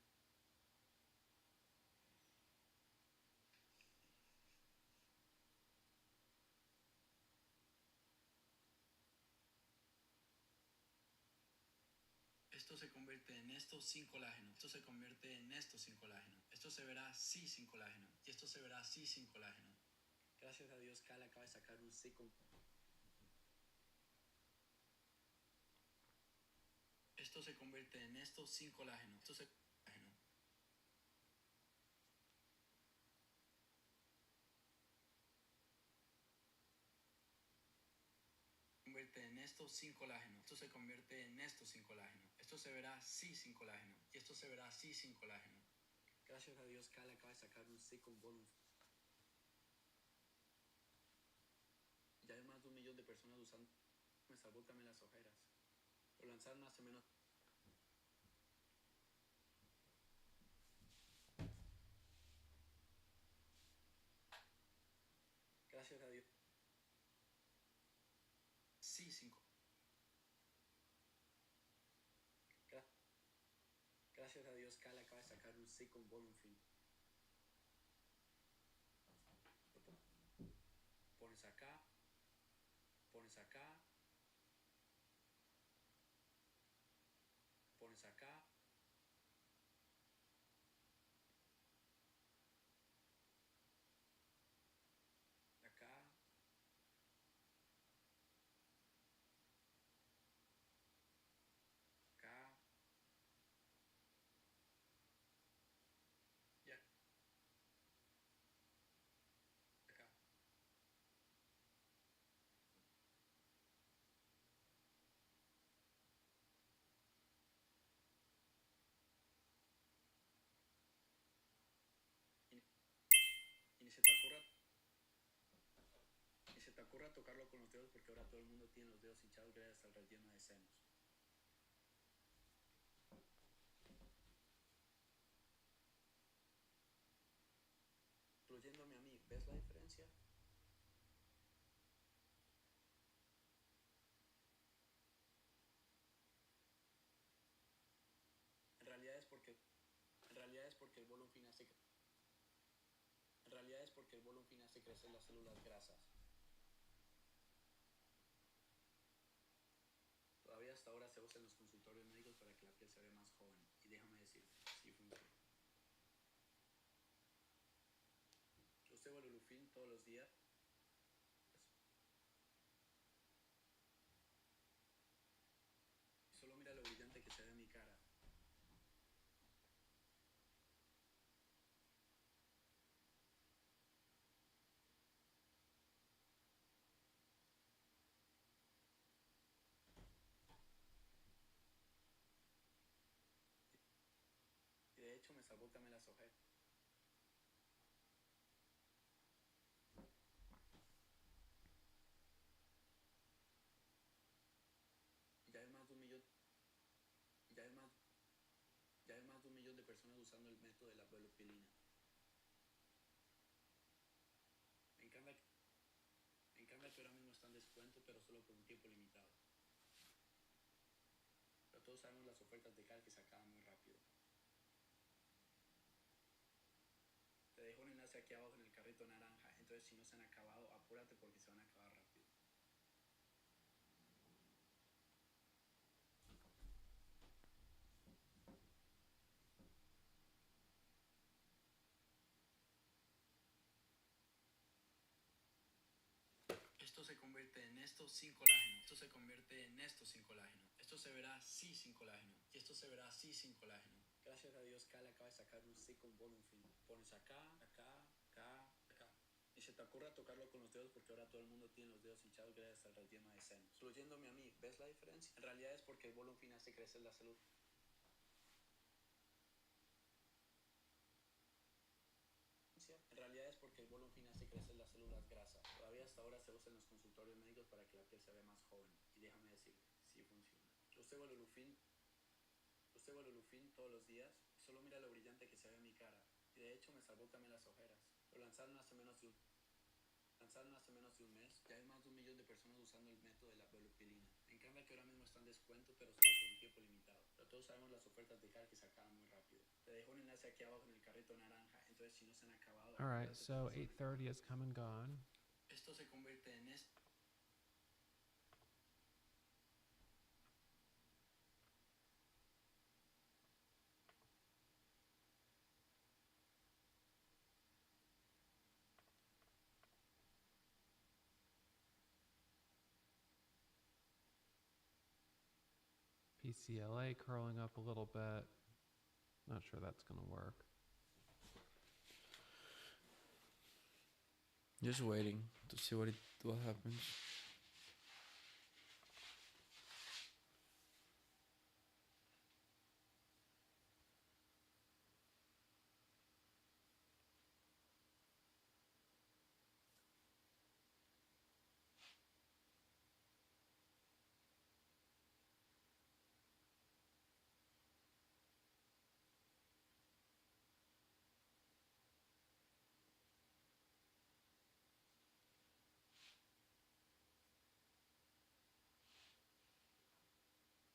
Esto se convierte en esto sin colágeno. Esto se convierte en esto sin colágeno. Esto se verá así sin colágeno. Y esto se verá así sin colágeno. Gracias a Dios, Cal acaba de sacar un con... Esto se convierte en esto sin colágeno. Esto se convierte en esto sin colágeno. Esto se convierte en esto sin colágeno. Esto se verá así sin colágeno. Y esto se verá así sin colágeno. Gracias a Dios, Cal acaba de sacar un con volumen. Ya hay más de 1 millón de personas usando. Me salvó también las ojeras. Lo lanzaron hace menos. Gracias a Dios. Sí, Gracias a Dios, Cal acaba de sacar un con volume fin. Pones acá, pones acá, pones acá. Acá. Acá. Y acá. Y ni se te ocurra. Ni se te ocurra tocarlo con los dedos porque ahora todo el mundo tiene los dedos hinchados gracias al relleno de senos. Incluyéndome a mí, ¿ves la diferencia? En realidad es porque el volumen fin hace crecer las células grasas. Todavía hasta ahora se usa en los consultorios médicos para que la piel se vea más joven. Y déjame decirte, sí funciona. Yo uso Volulufin todos los días. Y solo mira lo brillante que se ve en mi cara. Y de hecho me salvó también las ojeras. Ya hay más de 1 millón. Ya hay más de 1 millón de personas usando el método de la velopilina. Me encanta que ahora mismo está en descuento, pero solo por un tiempo limitado. Pero todos sabemos las ofertas de Cal que se acaban muy rápido. Te dejo un enlace aquí abajo en el carrito naranja, entonces si no se han acabado, apúrate porque se van a acabar rápido. esto sin colágeno. Esto se convierte en esto sin colágeno. Esto se verá así sin colágeno. Y esto se verá así sin colágeno. Gracias a Dios, Kyle acaba de sacar un Silicone Volume Film. Pones acá, acá, acá, acá. Y se te ocurra tocarlo con los dedos porque ahora todo el mundo tiene los dedos hinchados gracias al relleno de senos. Incluyéndome a mí, ¿ves la diferencia? En realidad es porque el Volume Film hace crecer la salud. En realidad es porque el Volume Film hace crecer las células grasas. Todavía hasta ahora se usa en los consultorios médicos para que la piel se vea más joven. Y déjame decirte, sí funciona. Usted va al Lulufin todos los días y solo mira lo brillante que se ve en mi cara. Y de hecho me salvó también las ojeras. Lo lanzaron hace menos de un mes. Ya hay más de 1 millón de personas usando el método de la volupilina. Me encanta que ahora mismo está en descuento, pero solo por un tiempo limitado. Pero todos sabemos las ofertas de Cal que se acaban muy rápido. Te dejo un enlace aquí abajo en el carrito naranja. Entonces si no se han acabado... All right, so 8:30 has come and gone. Esto se convierte en esto. PCLA curling up a little bit. Not sure that's going to work. Just waiting to see what happens.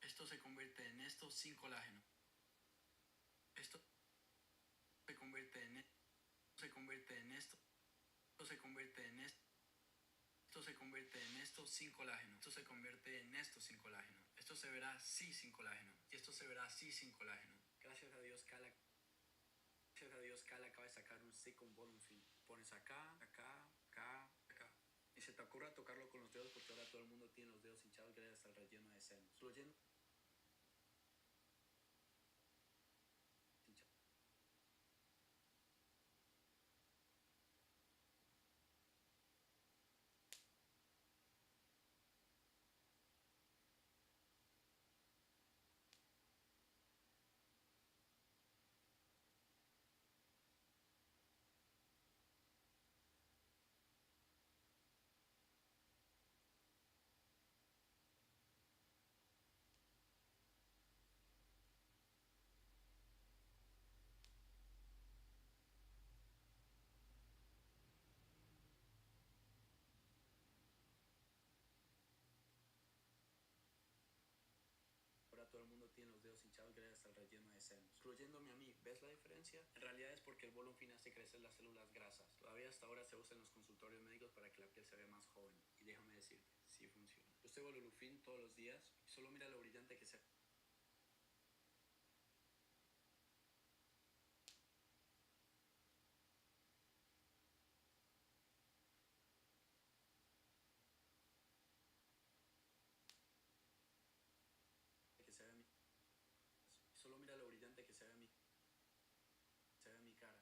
Esto se convierte en esto sin colágeno. Esto se convierte en esto. Se convierte en esto. Esto se convierte en esto. Esto se convierte en esto sin colágeno. Esto se convierte en esto sin colágeno. Esto se verá así sin colágeno. Y esto se verá así sin colágeno. Gracias a Dios, Cal acaba de sacar un Silicone Volume Film. Pones acá, acá, acá, acá. Y se te ocurra tocarlo con los dedos porque ahora todo el mundo tiene los dedos hinchados gracias al relleno de senos. Ahora todo el mundo tiene los dedos hinchados gracias al relleno de senos. Incluyéndome a mí, ¿ves la diferencia? En realidad es porque el Volume Film hace crecer las células grasas. Todavía hasta ahora se usa en los consultorios médicos para que la piel se vea más joven. Y déjame decirte, sí funciona. Usted va al Lulufin todos los días y solo mira lo brillante que se... que se ve en mi... Solo mira lo brillante que se ve en mi... Se ve en mi cara.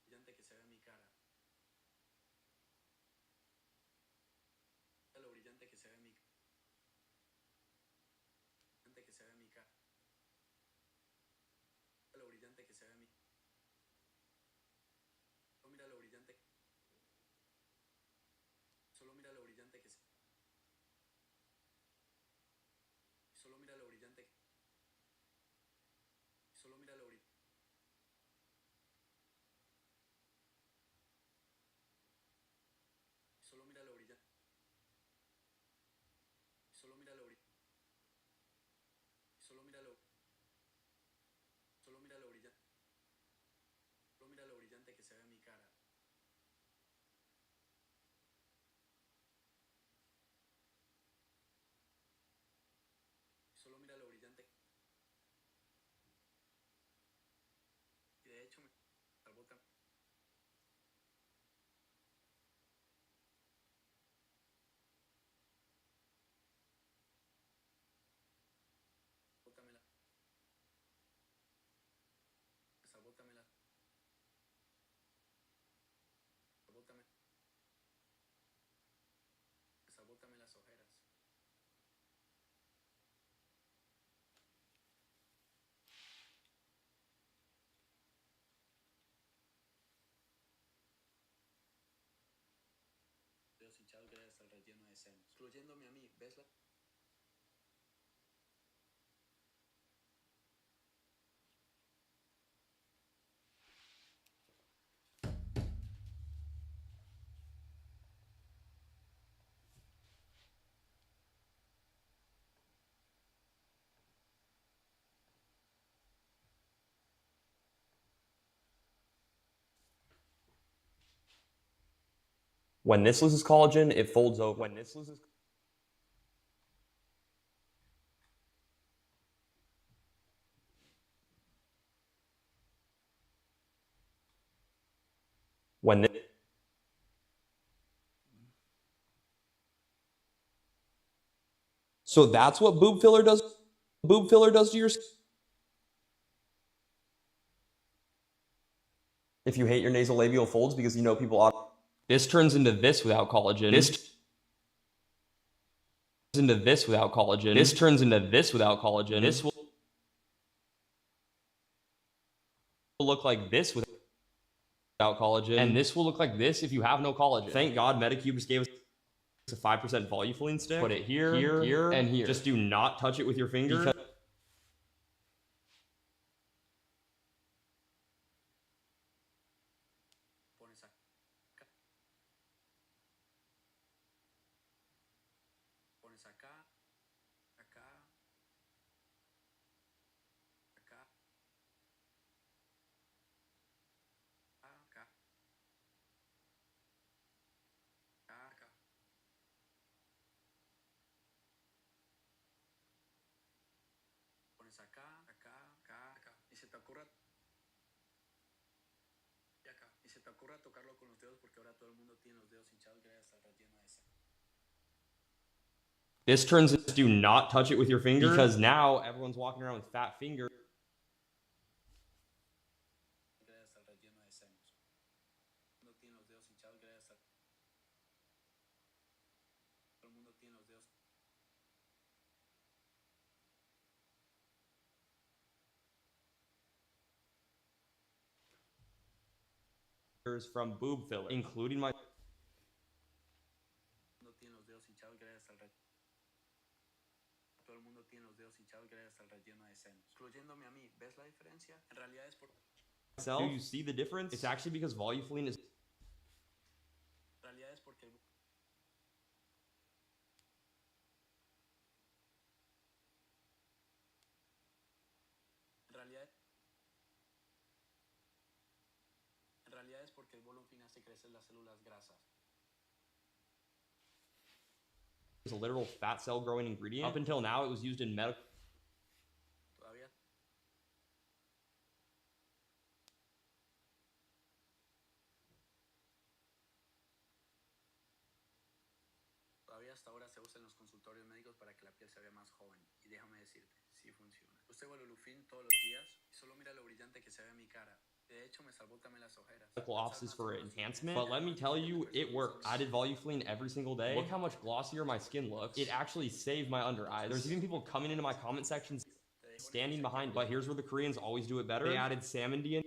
Brillante que se ve en mi cara. Mira lo brillante que se ve en mi... Brillante que se ve en mi cara. Mira lo brillante que se ve en mi... Solo mira lo brillante... Solo mira lo brillante que se... Solo mira lo brillante... Solo mira lo brillante... Solo mira lo brillante... Solo mira lo brillante... Solo mira lo... Solo mira lo brillante... Solo mira lo brillante que se ve en mi cara. Solo mira lo brillante... Y de hecho me salvó también... When this loses collagen, it folds over. When this loses when this, so that's what boob filler does. Boob filler does to your skin. If you hate your nasolabial folds because you know people this turns into this without collagen. This turns into this without collagen. This turns into this without collagen. This will look like this without collagen. And this will look like this if you have no collagen. Thank God Medicubes gave us a 5% volufuline stick. Put it here, here, and here. Just do not touch it with your finger. This turns into do not touch it with your finger because now everyone's walking around with fat fingers. From boob filler, including my myself. Do you see the difference? It's actually because volufuline is a literal fat cell growing ingredient. Up until now, it was used in medical. Medical offices for enhancement, but let me tell you, it works. I did volufuline every single day. Look how much glossier my skin looks. It actually saved my under eyes. There's even people coming into my comment sections standing behind, but here's where the Koreans always do it better. They added salmon DNA.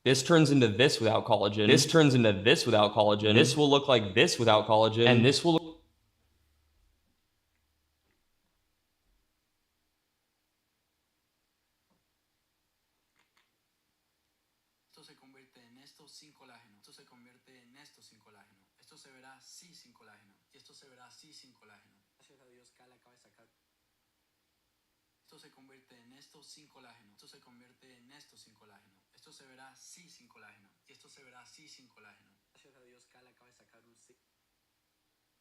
This turns into this without collagen. This turns into this without collagen. This will look like this without collagen. And this will look Esto se convierte en esto sin colágeno. Esto se convierte en esto sin colágeno. Esto se verá así sin colágeno. Y esto se verá así sin colágeno. Gracias a Dios, Cal acaba de sacar. Esto se convierte en esto sin colágeno. Esto se convierte en esto sin colágeno. Esto se verá así sin colágeno. Y esto se verá así sin colágeno. Gracias a Dios, Cal acaba de sacar un sí.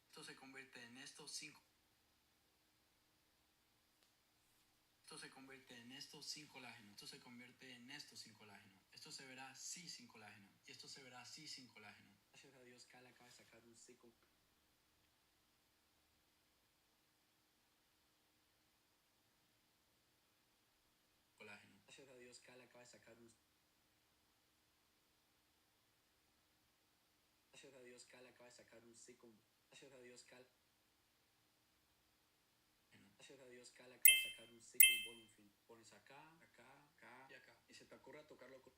Esto se convierte en esto sin. Esto se convierte en esto sin colágeno. Esto se convierte en esto sin colágeno. Esto se verá así sin colágeno. Y esto se verá así sin colágeno. Gracias a Dios, Cal acaba de sacar un sí. Colágeno. Gracias a Dios, Cal acaba de sacar un. Gracias a Dios, Cal acaba de sacar un sí. Gracias a Dios, Cal. Gracias a Dios, Cal acaba de sacar un sí con volume fin. Pones acá, acá, acá y acá. Y se te ocurra tocarlo con.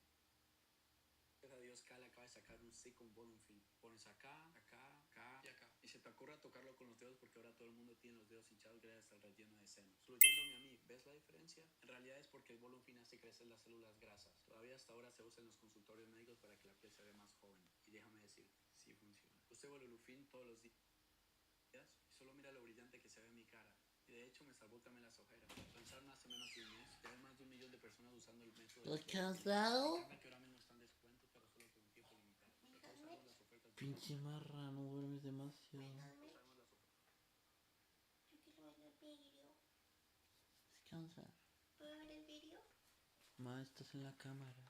Gracias a Dios, Cal acaba de sacar un sí con volume fin. Pones acá, acá, acá y acá. Y se te ocurra tocarlo con los dedos porque ahora todo el mundo tiene los dedos hinchados gracias al relleno de senos. Incluyéndome a mí, ¿ves la diferencia? En realidad es porque el volume fin hace crecer las células grasas. Todavía hasta ahora se usa en los consultorios médicos para que la piel se vea más joven. Y déjame decirte, sí funciona. Usted Volulufin todos los días y solo mira lo brillante que se ve en mi cara. Y de hecho me salvó también las ojeras. Lanzaron hace menos de un mes. Ya hay más de 1 millón de personas usando el método. ¿Lo cansado? Que ahora mismo está en descuento, pero solo por un tiempo limitado. Todos sabemos las ofertas de Pinche marra, no duermes demasiado. Descansa. ¿Puedo ver el video? Ma, estás en la cámara.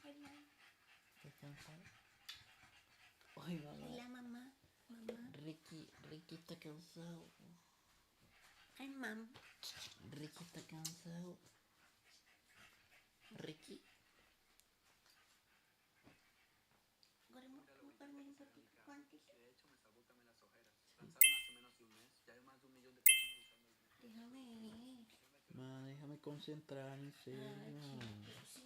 Hola. ¿Estás cansado? Ay, mamá. Hola, mamá. Mamá. Ricky está cansado. Hi, mom. Ricky está cansado. Ricky. De hecho me salvó también las ojeras. Lanzaron hace menos de un mes. Ya hay más de 1 millón de personas usando el método. Déjame. Ma, déjame concentrar, en serio. Sí,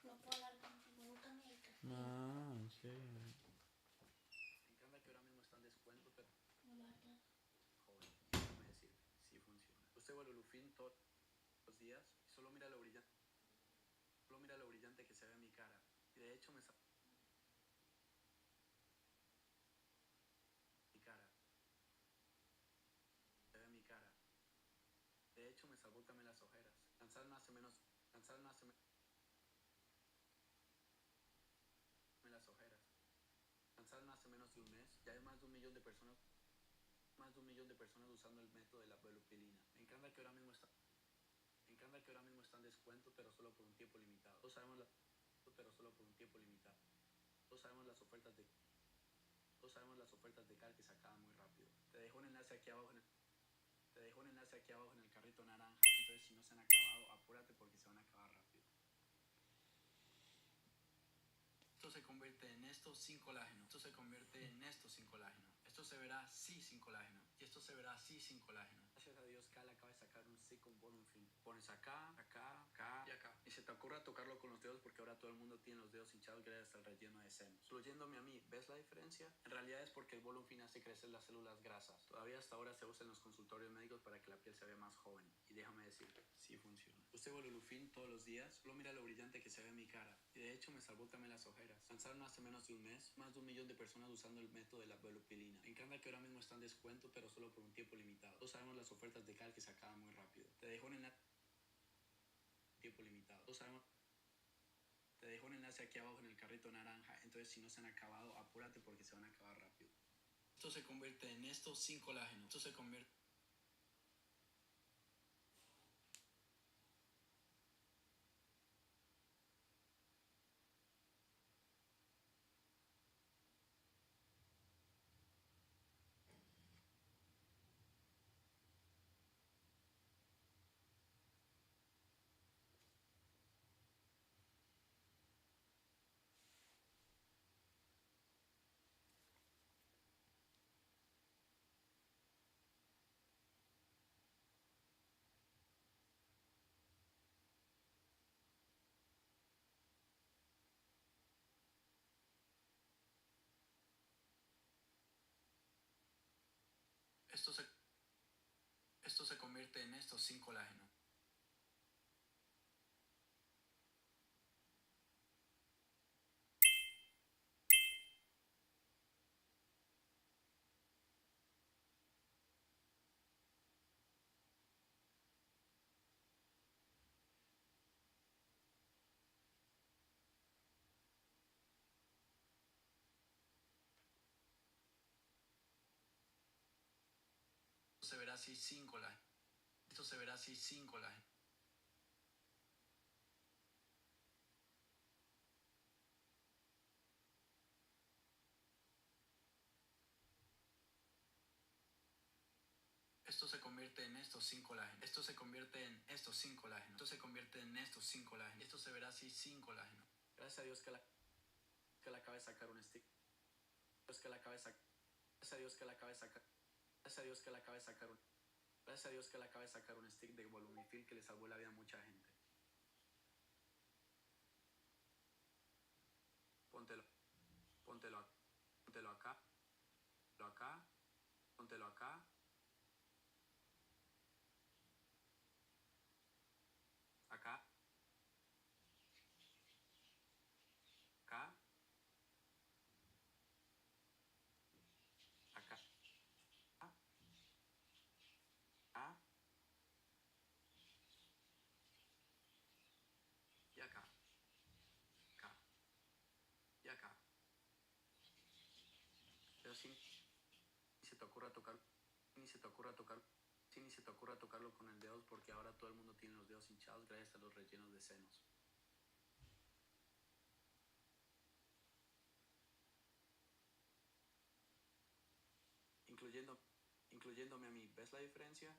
no puedo hablar contigo, nunca me dedicas. No, en serio. Me encanta que ahora mismo está en descuento, pero. No, Joven, déjame decirte, sí funciona. Usted Volulufin todos los días y solo mira lo brillante. Solo mira lo brillante que se ve en mi cara. Y de hecho me salvó. De hecho, me salvó también las ojeras. Lanzaron hace menos las ojeras. Lanzaron hace menos de un mes. Ya hay más de 1 millón de personas. Más de 1 millón de personas usando el método de la velupilina. Me encanta que ahora mismo está. Me encanta que ahora mismo está en descuento, pero solo por un tiempo limitado. Todos sabemos pero solo por un tiempo limitado. Todos sabemos las ofertas de. Todos sabemos las ofertas de Cal que se acaban muy rápido. Te dejo un enlace aquí abajo en el. Te dejo un enlace aquí abajo en el carrito naranja. Entonces, si no se han acabado, apúrate porque se van a acabar rápido. Esto se convierte en esto sin colágeno. Esto se convierte en esto sin colágeno. Esto se verá así sin colágeno. Y esto se verá así sin colágeno. Gracias a Dios, Cal acaba de sacar un sí con volume fin. Pones acá, acá, acá y acá. Y se te ocurra tocarlo con los dedos porque ahora todo el mundo tiene los dedos hinchados gracias al relleno de senos. Incluyéndome a mí, ¿ves la diferencia? En realidad es porque el volume fin hace crecer las células grasas. Todavía hasta ahora se usa en los consultorios médicos para que la piel se vea más joven. Y déjame decirte, sí funciona. Usted Volulufin todos los días, solo mira lo brillante que se ve en mi cara. Y de hecho me salvó también las ojeras. Lanzaron hace menos de un mes, más de 1 millón de personas usando el método de la velupilina. Me encanta que ahora mismo está en descuento, pero solo por un tiempo limitado. Todos sabemos las ofertas de Cal que se acaban muy rápido. Te dejo un enlace. Tiempo limitado. Todos sabemos. Te dejo un enlace aquí abajo en el carrito naranja. Entonces, si no se han acabado, apúrate porque se van a acabar rápido. Esto se convierte en esto sin colágeno. Esto se convierte. convierte en esto sin colágeno. Se verá así sin colágeno. Esto se verá así sin colágeno. Esto se convierte en esto sin colágeno. Esto se convierte en esto sin colágeno. Esto se convierte en esto sin colágeno. Esto se verá así sin colágeno. Gracias a Dios que la acaba de sacar un stick. Gracias a Dios que la acaba de sacar. Gracias a Dios que la acaba de sacar un. Gracias a Dios que la acaba de sacar un stick de volumifil que le salvó la vida a mucha gente. Póntelo. Póntelo. Póntelo acá. Póntelo acá. Póntelo acá. Acá. Acá. Acá. Acá. Y acá. Acá. Y acá. Pero sin ni se te ocurra tocar. Ni se te ocurra tocar. Sí, ni se te ocurra tocarlo con el dedo porque ahora todo el mundo tiene los dedos hinchados gracias a los rellenos de senos. Incluyéndome a mí. ¿Ves la diferencia?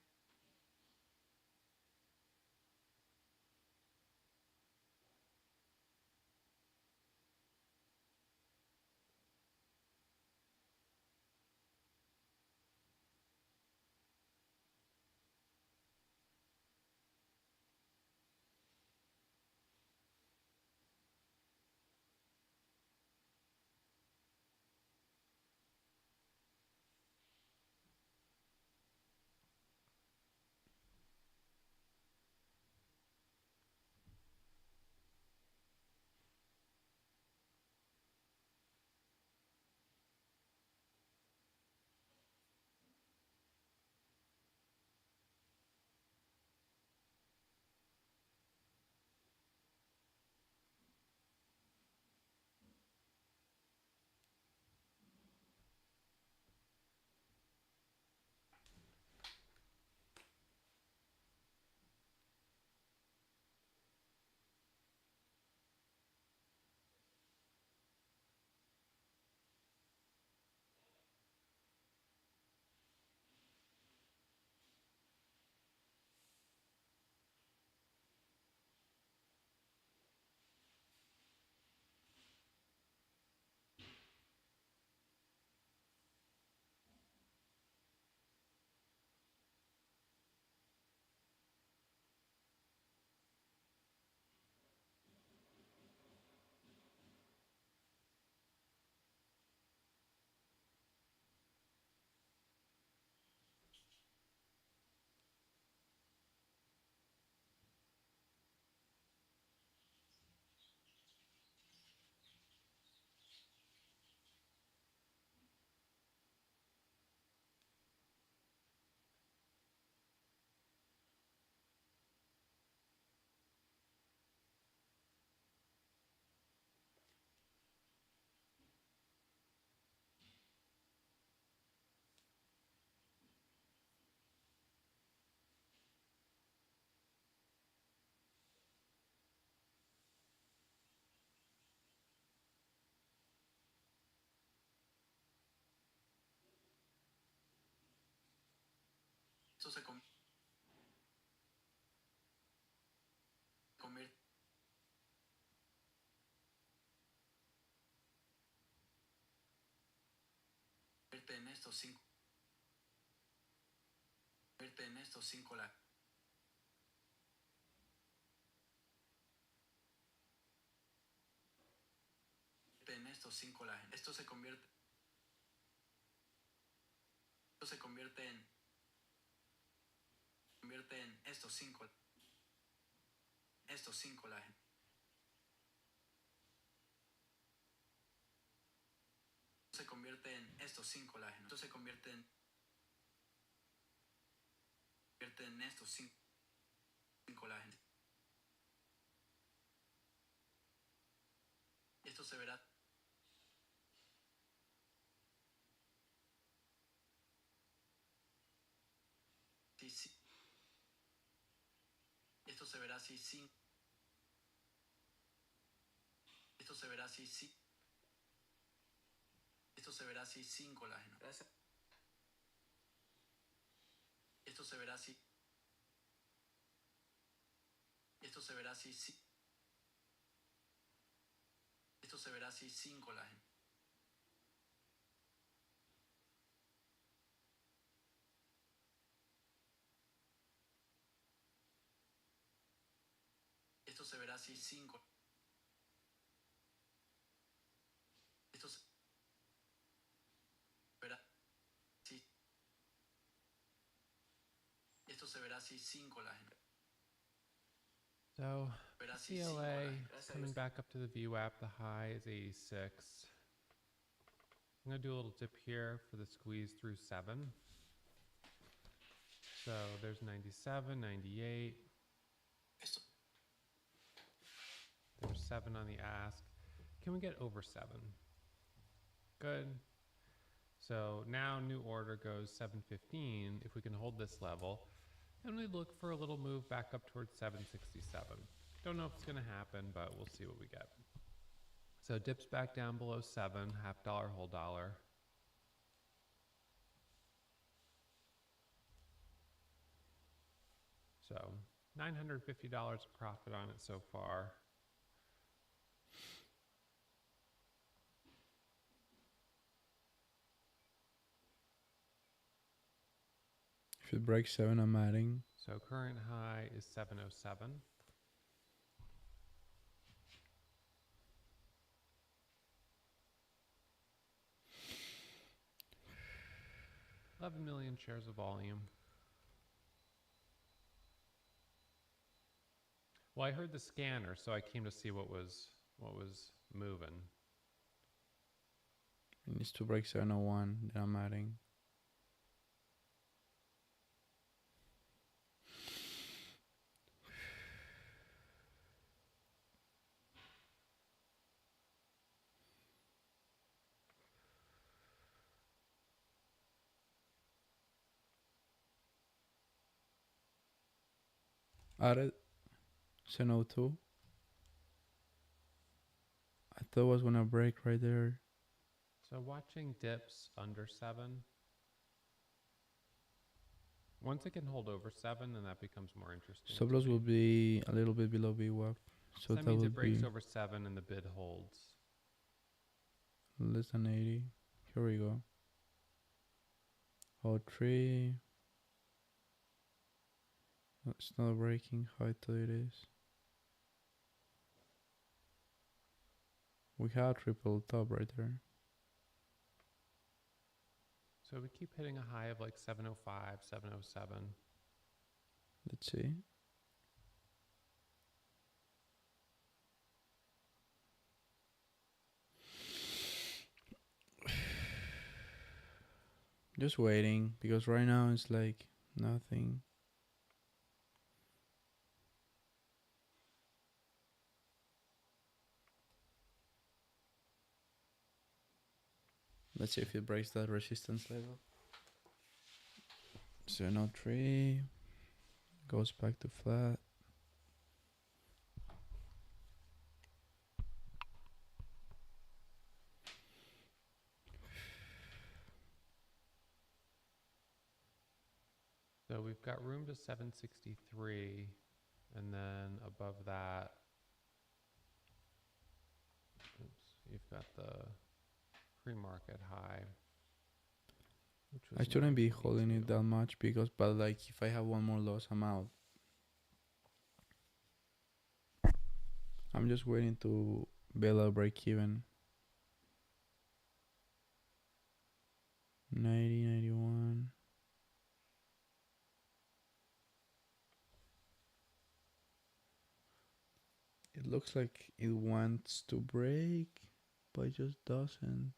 Esto se convierte en esto sin. Convierte en esto sin colágeno. En esto sin colágeno. Esto se convierte en So CLA coming back up to the VWAP. The high is 86. I'm going to do a little dip here for the squeeze through 7. So there's 97, 98. There's 7 on the ask. Can we get over 7? Good. So now new order goes 715. If we can hold this level, and we look for a little move back up towards 767. Don't know if it's going to happen, but we'll see what we get. So dips back down below 7, half dollar, whole dollar. So $950 profit on it so far. If it breaks 7, I'm adding. So current high is 707. $11 million shares of volume. Well, I heard the scanner, so I came to see what was moving. It needs to break 701, then I'm adding. Added 702. I thought it was gonna break right there. So watching dips under 7. Once it can hold over 7, then that becomes more interesting. Stop loss will be a little bit below VWAP. So that that means will it breaks be over 7 and the bid holds. less than 80. Here we go. Oh, 3. It's not breaking how I thought it is. We have triple top right there. So we keep hitting a high of like 705, 707. Let's see. Just waiting because right now it's like nothing. Let's see if it breaks that resistance level. 703 goes back to flat. So we've got room to 763, and then above that, you've got the pre-market high. I shouldn't be holding it that much because, but like if I have one more loss, I'm out. I'm just waiting to bail out break even. 90, 91. looks like it wants to break, but it just doesn't.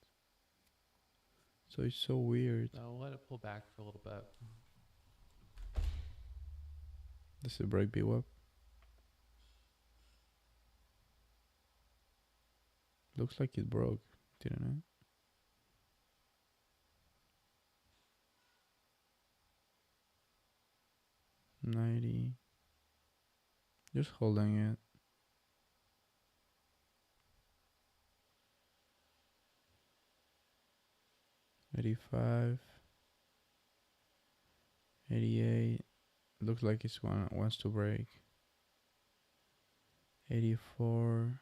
So it's so weird. I'll let it pull back for a little bit. Does it break BWAP? Looks like it broke, didn't it? $90. Just holding it. $85. $88. Looks like it's wants to break. $84.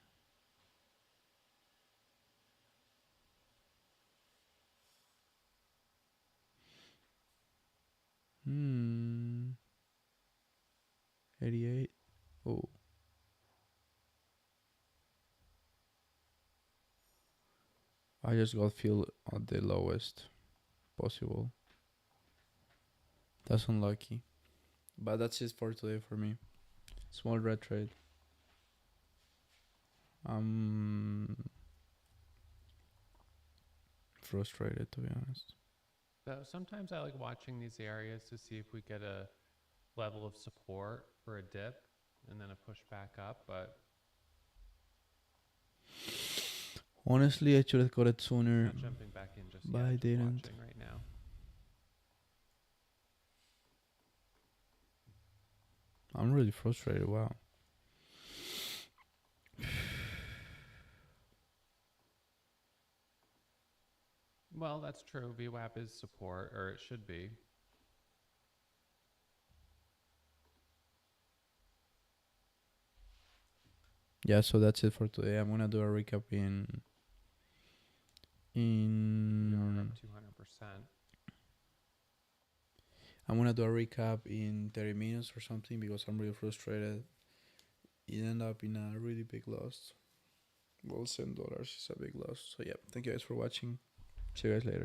Hmm. 88. Oh. I just got filled at the lowest possible. That's unlucky. But that's it for today for me. Small red trade. I'm frustrated, to be honest. So sometimes I like watching these areas to see if we get a level of support for a dip and then a push back up, but Honestly, I should have got it sooner. not jumping back in just but yet. I Just didn't. watching right now. I'm really frustrated. Wow. Well, that's true. VWAP is support, or it should be. Yeah, so that's it for today. I'm gonna do a recap in You're up 200%. I'm gonna do a recap in 30 minutes or something because I'm really frustrated. It ended up in a really big loss. Well, $7 is a big loss. So yeah, thank you guys for watching. See you guys later.